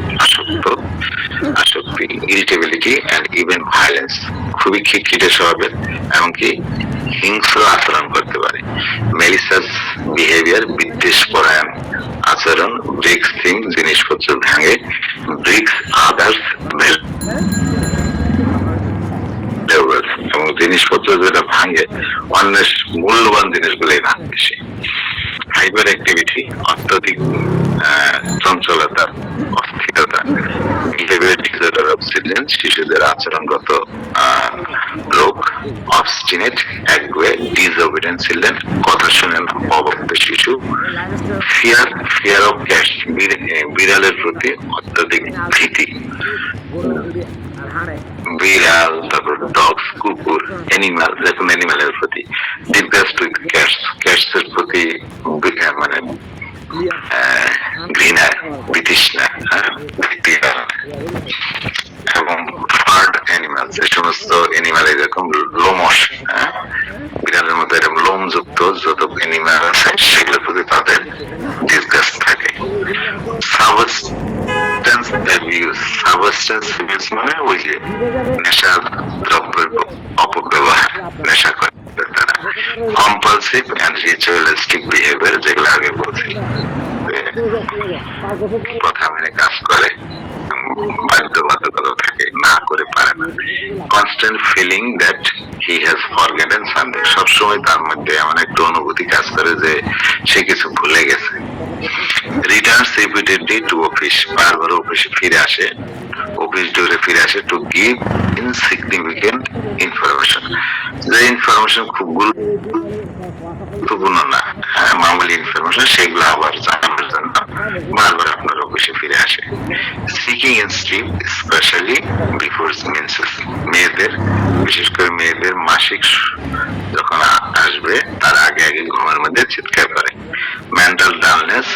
আসক্তি, ইরিটেবিলিটি অ্যান্ড ইভেন ভায়োলেন্স, খুবই খিটখিটে স্বভাবের, এমনকি হিংস্র আচরণ করতে পারে। মেলিসাস বিহেভিয়ার, বিদ্বেষ পরায়ণ আচরণ, ব্রিক্স থিং, জিনিসপত্র ভাঙে, ব্রিক্স আদার্স এবং জিনিসপত্র যেটা ভাঙে অন্যের মূল্যবান জিনিসগুলোই ভাঙবে সে। হাইপার অ্যাক্টিভিটি, অত্যধিক চঞ্চলতা, অস্থিরতা, শিশুদের আচরণগত রোগ, অবস্টিনেট, একগুয়ে, ডিসওবিডিয়েন্ট চিলড্রেন, কথা শুনে না, অবদ্ধ শিশু, ফিয়ার অফ ক্যাট, বিড়ালের প্রতি অত্যধিক ভীতি, বিড়াল, তারপর ডগস, কুকুর, অ্যানিমাল, যেকোনো অ্যানিমালের প্রতি, ডিসগাস্ট উইথ ক্যাটস, ক্যাটস এর প্রতি মানে ঘৃণা, বিতৃষ্ণা, এবং ফার্ড অ্যানিমাল, যে সমস্ত অ্যানিমাল এরকম লোমশ, বিড়ালের মতো এরকম লোমযুক্ত যত অ্যানিমাল আছে সেগুলোর প্রতি তাদের ডিসগাস্ট থাকে। সাবস্টেন্স মানে ওই যে নেশা দ্রব্যের অপব্যবহার, নেশা করে তারা। কম্পালসিভ অ্যান্ড রিচুয়ালিস্টিক বিহেভিয়ার, যেগুলো আগে বলছি, কথা মেনে কাজ করে, বাধ্যবাধকতা থাকে, না করে পারে না। Constant feeling that he has forgotten something, সবসময় তার মধ্যে এমন একটা অনুভূতি কাজ করে যে সে কিছু ভুলে গেছে। রিটার্নস রিপিটেডলি টু অফিস, বারবার অফিসে ফিরে আসে, অফিস ডোরে ফিরে আসে, টু গিভ ইনসিগনিফিকেন্ট ইনফরমেশন, যে ইনফরমেশন খুব গুরুত্বপূর্ণ না, মামুলি ইনফরমেশন, সেগুলো আবার জানানোর জন্য বারবার আপনার অফিসে ফিরে আসে। Seeking in sleep, especially before menses, মেয়েদের, বিশেষ করে মেয়েদের মাসিক যখন আসবে তার আগে আগে ঘুমের মধ্যে চিৎকার করে। মেন্টাল ডালনেস,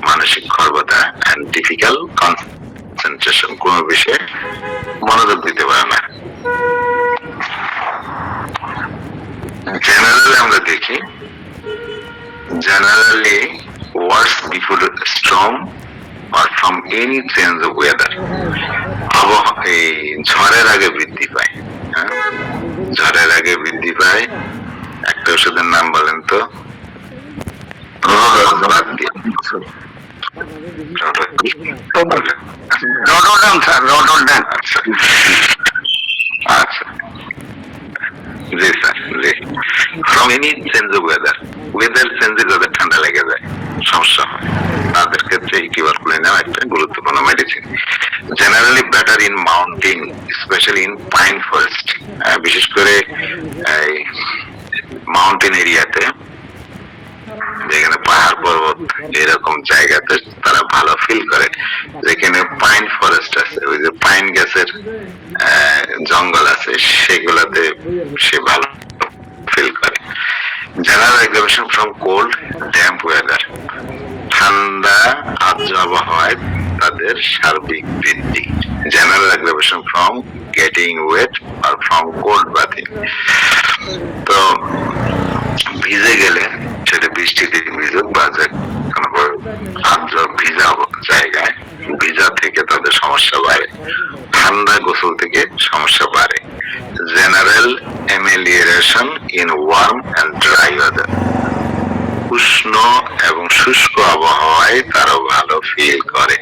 মানসিক খর্বতা, অ্যান্ড ডিফিকাল্ট কনসেন্ট্রেশন, কোনো বিষয়ে মনোযোগ দিতে পারে না। জেনারেলি আমরা দেখি, generally worse before storm or from any change of weather, এই ঝড়ের আগে বৃদ্ধি পায়। ঝড়ের আগে বৃদ্ধি পায়, একটা ওষুধের নাম বলেন তো। আচ্ছা, জি স্যার, জি। From any change of weather, weather চেঞ্জে যাদের ঠান্ডা লেগে যায়, সমস্যা হয়, তাদের ক্ষেত্রে টিউবারকুলিনাম একটা গুরুত্বপূর্ণ medicine. Generally better in mountain, specially in pine forest, বিশেষ করে মাউন্টেন এরিয়াতে ইউরোপ এরকম জায়গাতে তারা ভালো ফিল করে, যেখানে পাইন ফরেস্ট আছে, ওই যে পাইন গাছের জঙ্গল আছে, সেগুলাতে সে ভালো ফিল করে। General examination from cold damp weather, ঠান্ডা আর্দ্র আবহাওয়ায় তাদের সার্বিক বৃদ্ধি। General examination from getting wait are from cold bathing, তো ভিজে গেলে সেটা বৃষ্টিতে ভিজুক বা যে কোনো আর্দ্র ভিজা জায়গায়, ভিজা থেকে তাদের সমস্যা বাড়ে, ঠান্ডা গোসল থেকে সমস্যা বাড়ে। General amelioration in warm and dry weather, উষ্ণ এবং শুষ্ক আবহাওয়ায় তারা ভালো ফিল করে।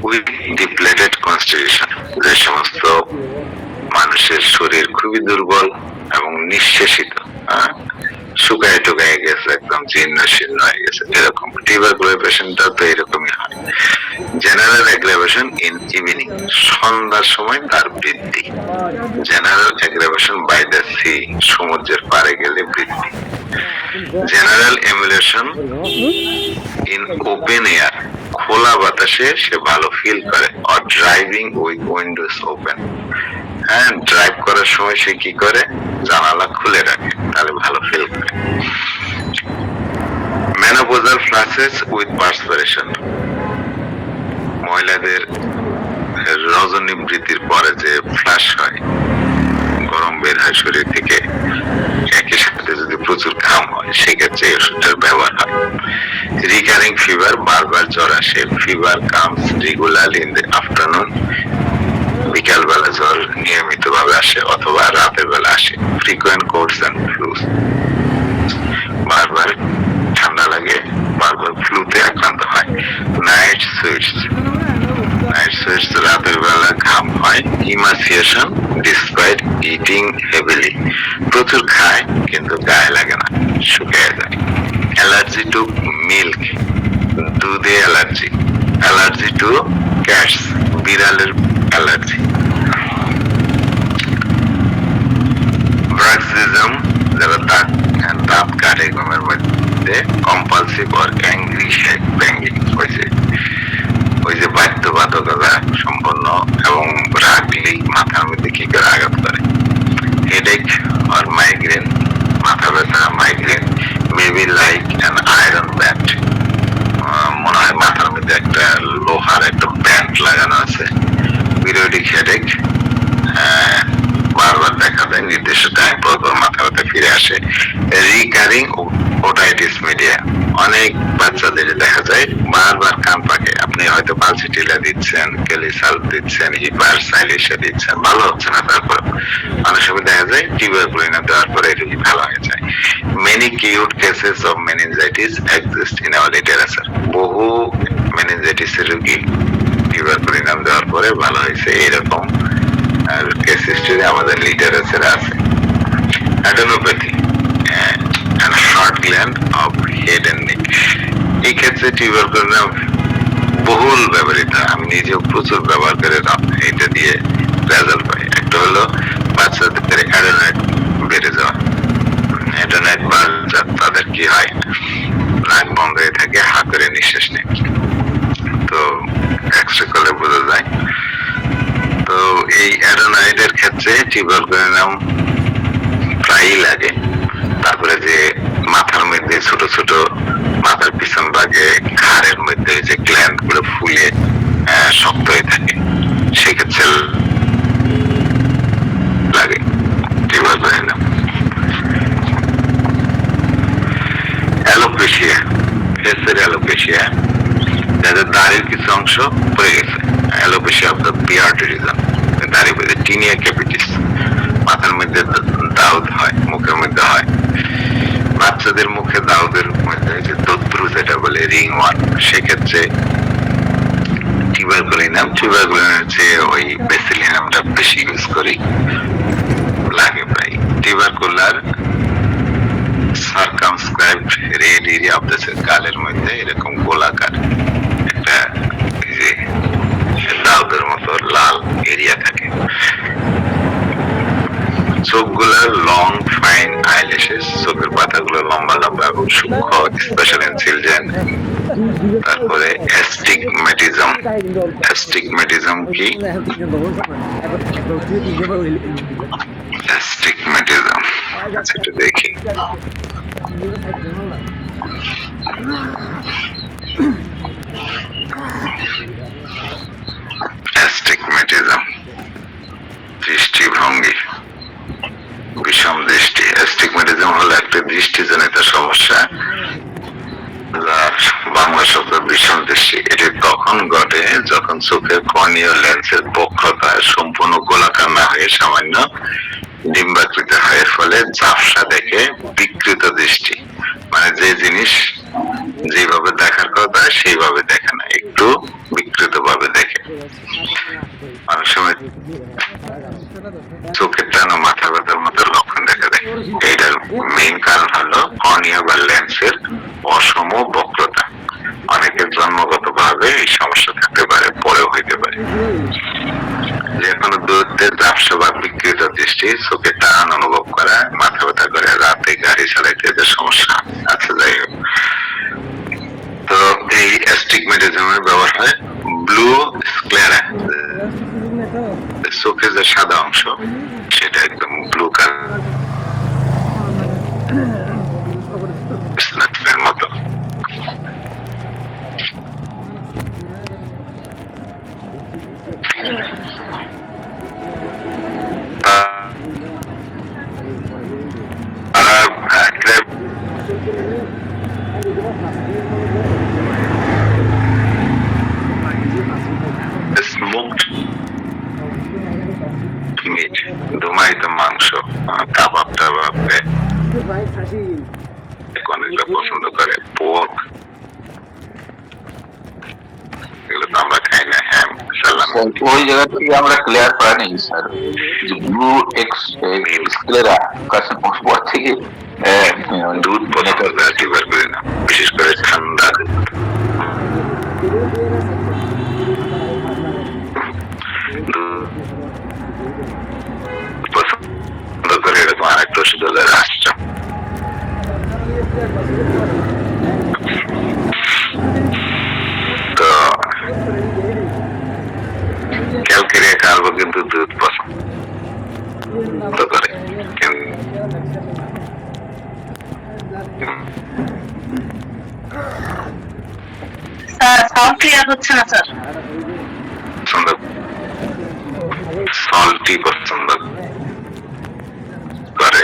উইথ ডিপ্লেটেড কনস্টিটিউশন, যে সমস্ত মানুষের শরীর খুবই দুর্বল এবং নিঃশেষিত, শুকায় টুকায় গেছে, একদম জীর্ণ শীর্ণ হয়ে গেছে, এরকম টিউবারকুলার পেশেন্টটা তো এরকমই হয়। জেনারেল এগ্রাভেশন ইন ইভিনিং, সন্ধ্যার সময় তার বৃদ্ধি। জেনারেল এগ্রাভেশন বাই দ্য সি, সমুদ্রের পাড়ে গেলে বৃদ্ধি। General emulation in open air, খোলা বাতাসে সে ভালো ফিল করে। Or driving with Windows open, হ্যাঁ ড্রাইভ করার সময় সে কি করে, জানালা খুলে রাখে, তাহলে ভালো ফিল করে। মেনোপজাল ফ্লাসেস উইথ পার্সপিরেশন, মহিলাদের রজনী বৃদ্ধির পরে যে ফ্লাশ হয়, গরম বের হয় শরীর থেকে, একই সাথে যদি প্রচুর ঘাম হয়, সেক্ষেত্রে এই ওষুধটার ব্যবহার হয়। রিকারিং ফিভার, বারবার জ্বর আসে। Fever comes regularly in the afternoon, বিকাল বেলা জ্বর নিয়মিত ভাবে আসে অথবা রাতের বেলা আসে। ফ্রিকুয়েন্ট কোল্ডস এন্ড ফ্লুস, বারবার ঠান্ডা লাগে, বারবার ফ্লুতে আক্রান্ত হয়। নাইট সুইটস, নাইট সুইটস রাতের বেলা ঘাম হয়। ইমাসিয়েশন ডিসপাইট ইটিং হেভিলি, প্রচুর খায় কিন্তু গায়ে লাগে না, শুকিয়ে যায়। অ্যালার্জি টু মিল্ক, দুধে অ্যালার্জি। অ্যালার্জি টু ক্যাটস, বিড়ালের অ্যালার্জি। ব্রাক্সিজম, যারা দাঁত কাটে ঘুমের মধ্যে। Compulsive or angry head banging, ওই যে বাধ্যবাধকতা সম্পন্ন এবং রাগলি মাথার মধ্যে কি করে আঘাত করে। হেডেক অর মাইগ্রেন, মাথা ব্যথা, migraine. Maybe like an iron band, মনে হয় মাথার মধ্যে একটা লোহার একটা ব্যান্ড লাগানো আছে। পিরিয়ডিক হেডেক, বারবার দেখা যায়, নির্দিষ্ট টাইম পর পর মাথা ব্যথা ফিরে আসে। রিকারিং ওটাইটিস মিডিয়া, অনেক বাচ্চাদের দেখা যায় বারবার কান পাকে, আপনি হয়তো পালসিটিলা দিচ্ছেন, কেলিসাল্প দিচ্ছেন, হিপার সাইলিশা দিচ্ছেন, ভালো হচ্ছে না, তারপর অনেক সময় দেখা যায় টিউবারকুলিনাম দেওয়ার পরে এটি ভালো হয়ে যায়। Many cute cases of meningitis exist in our literature, বহু মেনিনজাইটিসের রোগী টিউবারকুলিনাম দেওয়ার পরে ভালো হয়েছে, এরকম কেস হিস্ট্রি আমাদের লিটারেচারে আছে। Adenopathy and heart gland of head and neck, এই ক্ষেত্রে টিউবারকুলিনাম বহুল ব্যবহৃত, আমি নিজেও প্রচুর ব্যবহার করে এটা দিয়ে রেজাল্ট পাই। একটা হলো বাচ্চাদের অ্যাডেনয়েড বেড়ে যাওয়া, অ্যাডেনয়েড বাচ্চা তাদের কি হয়, নাক বন্ধ হয়ে থাকে, হা করে নিঃশ্বাস নেয়, তো এক্সরে করলে বোঝা যায়। তো এই অ্যাডেনয়েডের ক্ষেত্রে টিউবারকুলিনাম প্রায়ই লাগে। তারপরে যে মাথার মধ্যে ছোট ছোট, মাথার পিছন ভাগে ঘাড়ের মধ্যে যে গ্ল্যান্ড গুলো ফুলে শক্ত হয়ে থাকে, সেক্ষেত্রে লাগে টিউবারকুলিনাম। অ্যালোপেশিয়া, ফেসের অ্যালোপেশিয়া, যাদের দাড়ির কিছু অংশ পড়ে গেছে, alopecia of the beard reason, দাড়ি মধ্যে টিনিয়া ক্যাপিটিস, মাথার মধ্যে দাউদ হয়, মুখের মধ্যে হয়। বাচ্চাদের মুখে দাউদের মধ্যে যে দদ্রু যেটা বলে রিং ওয়ান, সেক্ষেত্রে টিউবারকুলিনাম চেয়ে ওই বেসিলিনামটা বেশি ইউজ করি, লাগে প্রায়। Tubercular circumscribed red area of the, গালের মধ্যে এরকম গোলাকার একটা যে দাউদের মতো লাল এরিয়া থাকে। চোখগুলার লং ফাইন আইল্যাশেস, চোখের পাতাগুলো লম্বা লম্বা এবং সূক্ষ্ম, স্পেশাল ইনসিলজেন। তারপরে অ্যাস্টিগম্যাটিজম। অ্যাস্টিগম্যাটিজম কি? অ্যাস্টিগম্যাটিজম, আচ্ছা একটু দেখি। অ্যাস্টিগম্যাটিজম দৃষ্টিভঙ্গি, বিষম দৃষ্টি। অ্যাস্টিগম্যাটিজম হলো একটা দৃষ্টিজনিত সমস্যা, যার বাংলা শব্দ বিষম দৃষ্টি। এটি তখন ঘটে যখন চোখের কর্নিয়াল লেন্সের বক্রতা সম্পূর্ণ গোলাকার না হয়ে সামান্য ডিম্বাকৃত হয়, ফলে ঝাপসা দেখে বিকৃত দৃষ্টি, মানে যে জিনিস যেভাবে দেখার কথা সেইভাবে দেখে না, একটু বিকৃত ভাবে দেখে। অনেক সময় চোখের টানা মাথা ব্যথার মতো লক্ষণ দেখা দেয়। এটার মেইন কারণ হলো কর্নিয়া বা লেন্সের অসম বক্রতা। অনেকের জন্মগত ভাবে এই সমস্যা থাকতে পারে, পরেও হইতে পারে। যে কোনো দূরত্বের ঝাপসা বা বিকৃত দৃষ্টি, চোখের টান অনুভব করা, মাথা ব্যথা করে, রাতে গাড়ি চালাইতে যে সমস্যা আছে, যাই হোক। তো এই অ্যাস্টিগম্যাটিজমের ব্যবহার হয় ব্লু স্ক্লেরা, চোখের যে সাদা অংশ সেটা একদম ব্লু কালারের মতো। স্মোকড মিট, ধুমায়িত মাংস, কাবাব টাবাব অনেকটা পছন্দ করে। পোর্ক, এগুলো তো আমরা খাই না। হ্যাম, সালাম। ওই জায়গা থেকে আমরা ক্লিয়ার করা নেই স্যার, যে ব্লু স্ক্লেরা পর থেকে দুধ পছন্দ করে, টিউবার করি না, বিশেষ করে ঠান্ডা দুধ। পছন্দ করে এরকম আরেকটা ওষুধ হলো রাষ্ট্র। তো ক্যালকেরিয়া খাওয়াবো, কিন্তু দুধ পছন্দ করে। স্যার সাউন্ড ক্লিয়ার হচ্ছে না স্যার। সল্টি পছন্দ করে।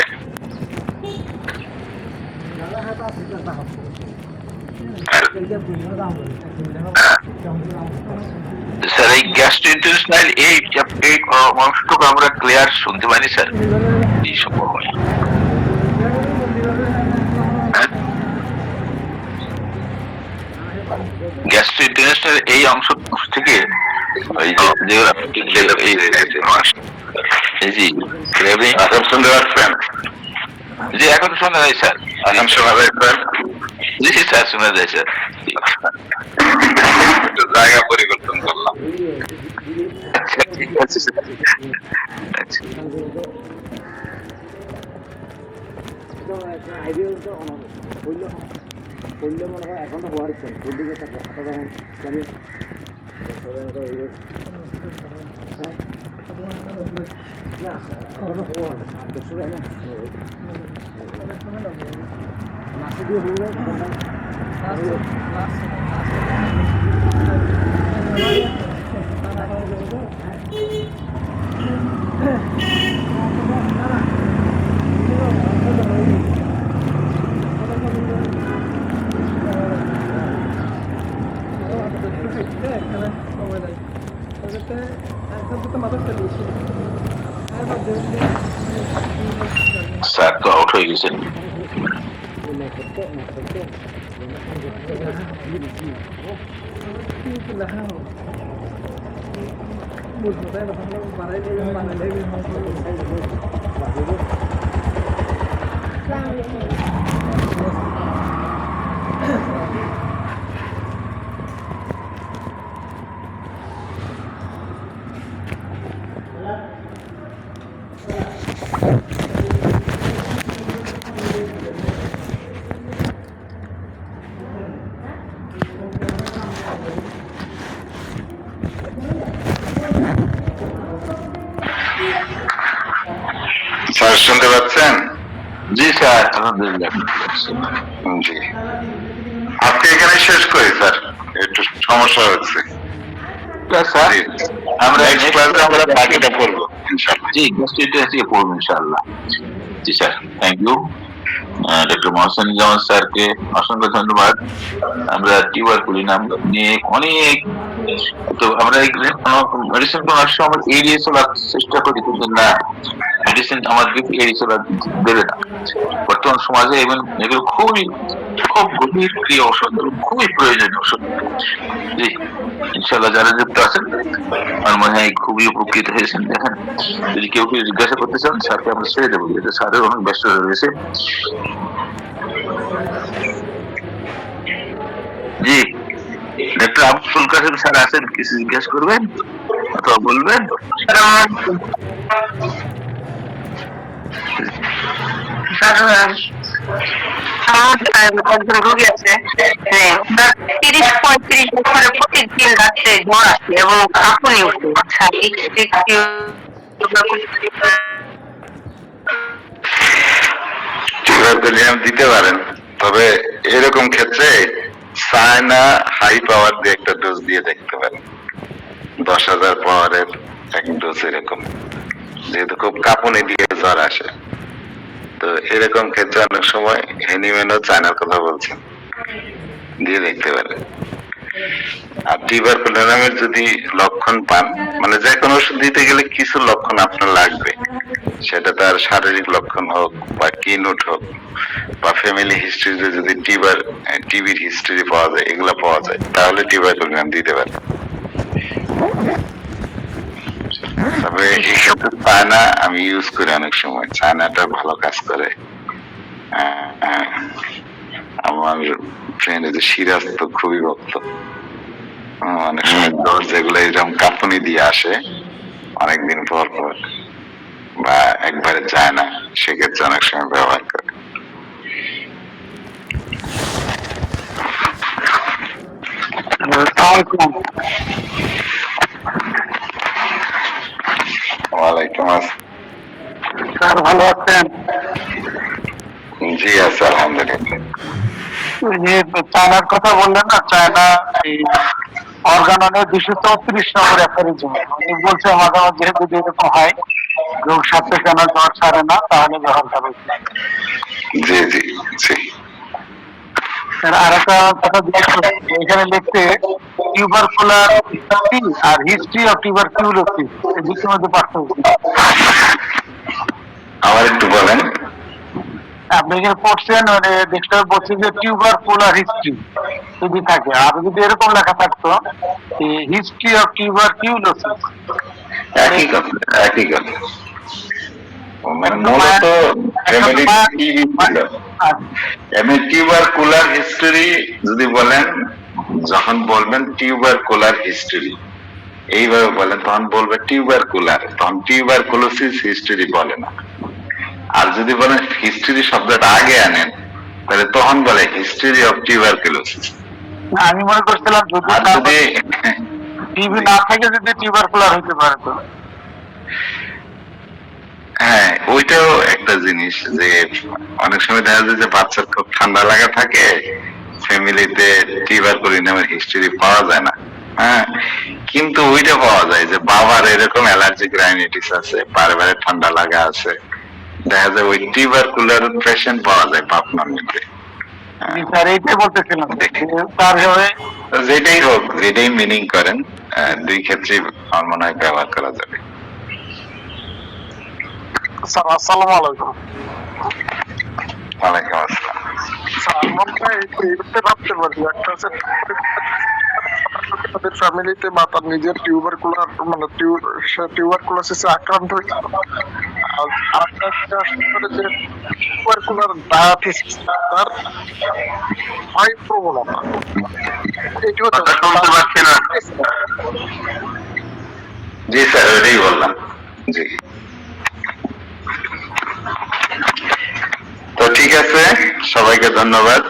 স্যার এই গ্যাস্ট্রোইন্টেস্টাইনাল এই অংশটুকু আমরা ক্লিয়ার শুনতে পাইনি স্যার, এই সম্ভব হয়। গ্যাস্ট্রোইন্টেস্টাইনাল এই অংশ থেকে শুনতে পাচ্ছেন? জি এখন শোনা যায় স্যার। এখন শোনা যায় স্যার? জি স্যার শোনা যায় স্যার। জায়গা পরিবর্তন করলাম। আচ্ছা ঠিক আছে স্যার। আচ্ছা স্যার তো আউট হয়ে গেছেন। স্যার শুনতে পাচ্ছেন? জি স্যার, আলহামদুলিল্লাহ। জি, আজকে এখানে শেষ করি স্যার, একটু সমস্যা হচ্ছে। স্যার জি, আমরা নেক্সট ক্লাসে আমরা বাকিটা পড়বো ইনশাআল্লাহ। জি নেক্সট পড়বো ইনশাআল্লাহ। জি স্যার, থ্যাংক ইউ। ডক্টর মোহাসেনুজ্জামান স্যারকে অসংখ্য ধন্যবাদ। আমরা টিউবারকুলিনাম নিয়ে অনেক, তো আমরা মেডিসিন অনেক সময় আমরা এড়িয়ে চলার চেষ্টা করি, কিন্তু না, মেডিসিন আমাদেরকে এড়িয়ে চলার দেবে না। বর্তমান সমাজে এবং এগুলো খুব গভীর প্রিয় ওষুধ এবং খুবই প্রয়োজনীয় ওষুধ। জি, ইনশাল্লাহ যারা যুক্ত আছেন আমার মনে হয় খুবই উপকৃত হয়েছেন। দেখেন, যদি কেউ কেউ জিজ্ঞাসা করতে চান স্যারকে আমরা ছেড়ে দেবো, যেহেতু স্যারের অনেক ব্যস্ত রয়েছে। জি, ডক্টর আব্দুল কাসেম স্যার আছেন, কিছু জিজ্ঞাসা করবেন অথবা বলবেন? একজন রোগী আছে, 30-35 বছরে প্রতিদিন রাত্রে জ্বর আসে এবং কাঁপুনি উঠে। টিউবারকুলিনাম দিতে পারেন, তবে এরকম ক্ষেত্রে সায়না হাই পাওয়ার দিয়ে একটা ডোজ দিয়ে দেখতে পারেন, 10,000 পাওয়ারের এক ডোজ এরকম, যেহেতু খুব কাঁপুনি দিয়ে জ্বর আসে। তো এরকম ক্ষেত্রে অনেক সময় হেনিম্যানও চায়নার কথা বলছেন, দিয়ে দেখতে পারেন। আর টিউবারকুলিনামের যদি লক্ষণ পান, মানে যে কোনো ওষুধ দিতে গেলে কিছু লক্ষণ আপনার লাগবে, সেটা তার শারীরিক লক্ষণ হোক বা কিনোট হোক বা ফ্যামিলি হিস্ট্রিতে যদি টিবির হিস্ট্রি পাওয়া যায়, এগুলা পাওয়া যায়, তাহলে টিউবারকুলিনাম দিতে পারে। তবে এসব চায়না আমি ইউজ করি অনেক সময়, চায়নাটা ভালো কাজ করে। আমার ফ্রেন্ড যে সিরাজ তো খুবই ভক্ত, অনেক সময় জ্বর যেগুলো এরকম কাঁপুনি দিয়ে আসে অনেকদিন পর পর বা একবারে যায় না, সেক্ষেত্রে অনেক সময় ব্যবহার করে। ওয়ালাইকুম আসসালাম। স্যার ভালো আছেন? জি আছে আলহামদুলিল্লাহ। ওই যে চায়নার কথা বললেন না, চায়না এই অর্গাননের 234 নম্বর অ্যাপারিজম, উনি বলছে মাঝে মাঝে যদি এরকম হয় রোগ সাথে কেন জ্বর ছাড়ে না, তাহলে ব্যবহার করবে। জি জি জি। আর একটা কথা জিজ্ঞেস করছি, এখানে লিখতে টিউবারকুলার আর হিস্ট্রি অফ টিউবারকিউলোসিস, এই দুটোর মধ্যে পার্থক্য কি? আবার একটু বলেন। আপনি এখানে পড়ছেন, মানে দেখতে বলছে যে টিউবারকুলার হিস্ট্রি যদি থাকে, আর যদি এরকম লেখা থাকতো হিস্ট্রি অফ টিউবারকিউলোসিস, একই কথা, একই কথা। মানে মূলত ফ্যামিলি টিবি ছিল, এমনি টিউবারকুলার হিস্টরি যদি বলেন, যখন বলবেন টিউবারকুলার হিস্টরি এইভাবে বলেন, তখন বলবে টিউবারকুলার, তখন টিউবারকুলোসিস হিস্টরি বলে না। আর যদি বলেন হিস্টরি শব্দটা আগে আনেন, তাহলে তখন বলে হিস্টরি অফ টিউবারকুলোসিস। আমি মনে করছিলাম আর যদি টিবি না থাকে যদি টিউবারকুলার হইতে পারে তো। হ্যাঁ, ওইটাও একটা জিনিস, যে অনেক সময় দেখা যায় যে বাচ্চার খুব ঠান্ডা লাগা থাকে, ফ্যামিলিতে টিউবারকুলিনামের হিস্টরি পাওয়া যায় না, হ্যাঁ, কিন্তু ওইটা পাওয়া যায় যে বাবার এরকম অ্যালার্জিক রাইনাইটিস আছে, বারে ঠান্ডা লাগা আছে, দেখা যায় ওই টিউবারকুলার পেশেন্ট পাওয়া যায় পাবনার মধ্যে। স্যার এইটাই বলতেছিলাম, তারপরে যেটাই হোক, যেটাই মিনিং করেন, দুই ক্ষেত্রে আমার মনে হয় ব্যবহার করা যাবে। স্যার আসসালামু আলাইকুম। ওয়ালাইকুম আসসালাম। স্যার আমরা এইটা ভাবতে পারি, একটা হচ্ছে তাদের ফ্যামিলিতে বা তার নিজের টিউবারকুলার মানে টিউবারকুলোসিসে আক্রান্ত হয়েছে, আর আরেকটা যে টিউবারকুলার ডায়াবেটিস, তার হাই প্রবণতা, এটি হচ্ছে শুনতে পাচ্ছি না। জি স্যার, ওইটাই বললাম। জি, তো ঠিক আছে, সবাইকে ধন্যবাদ।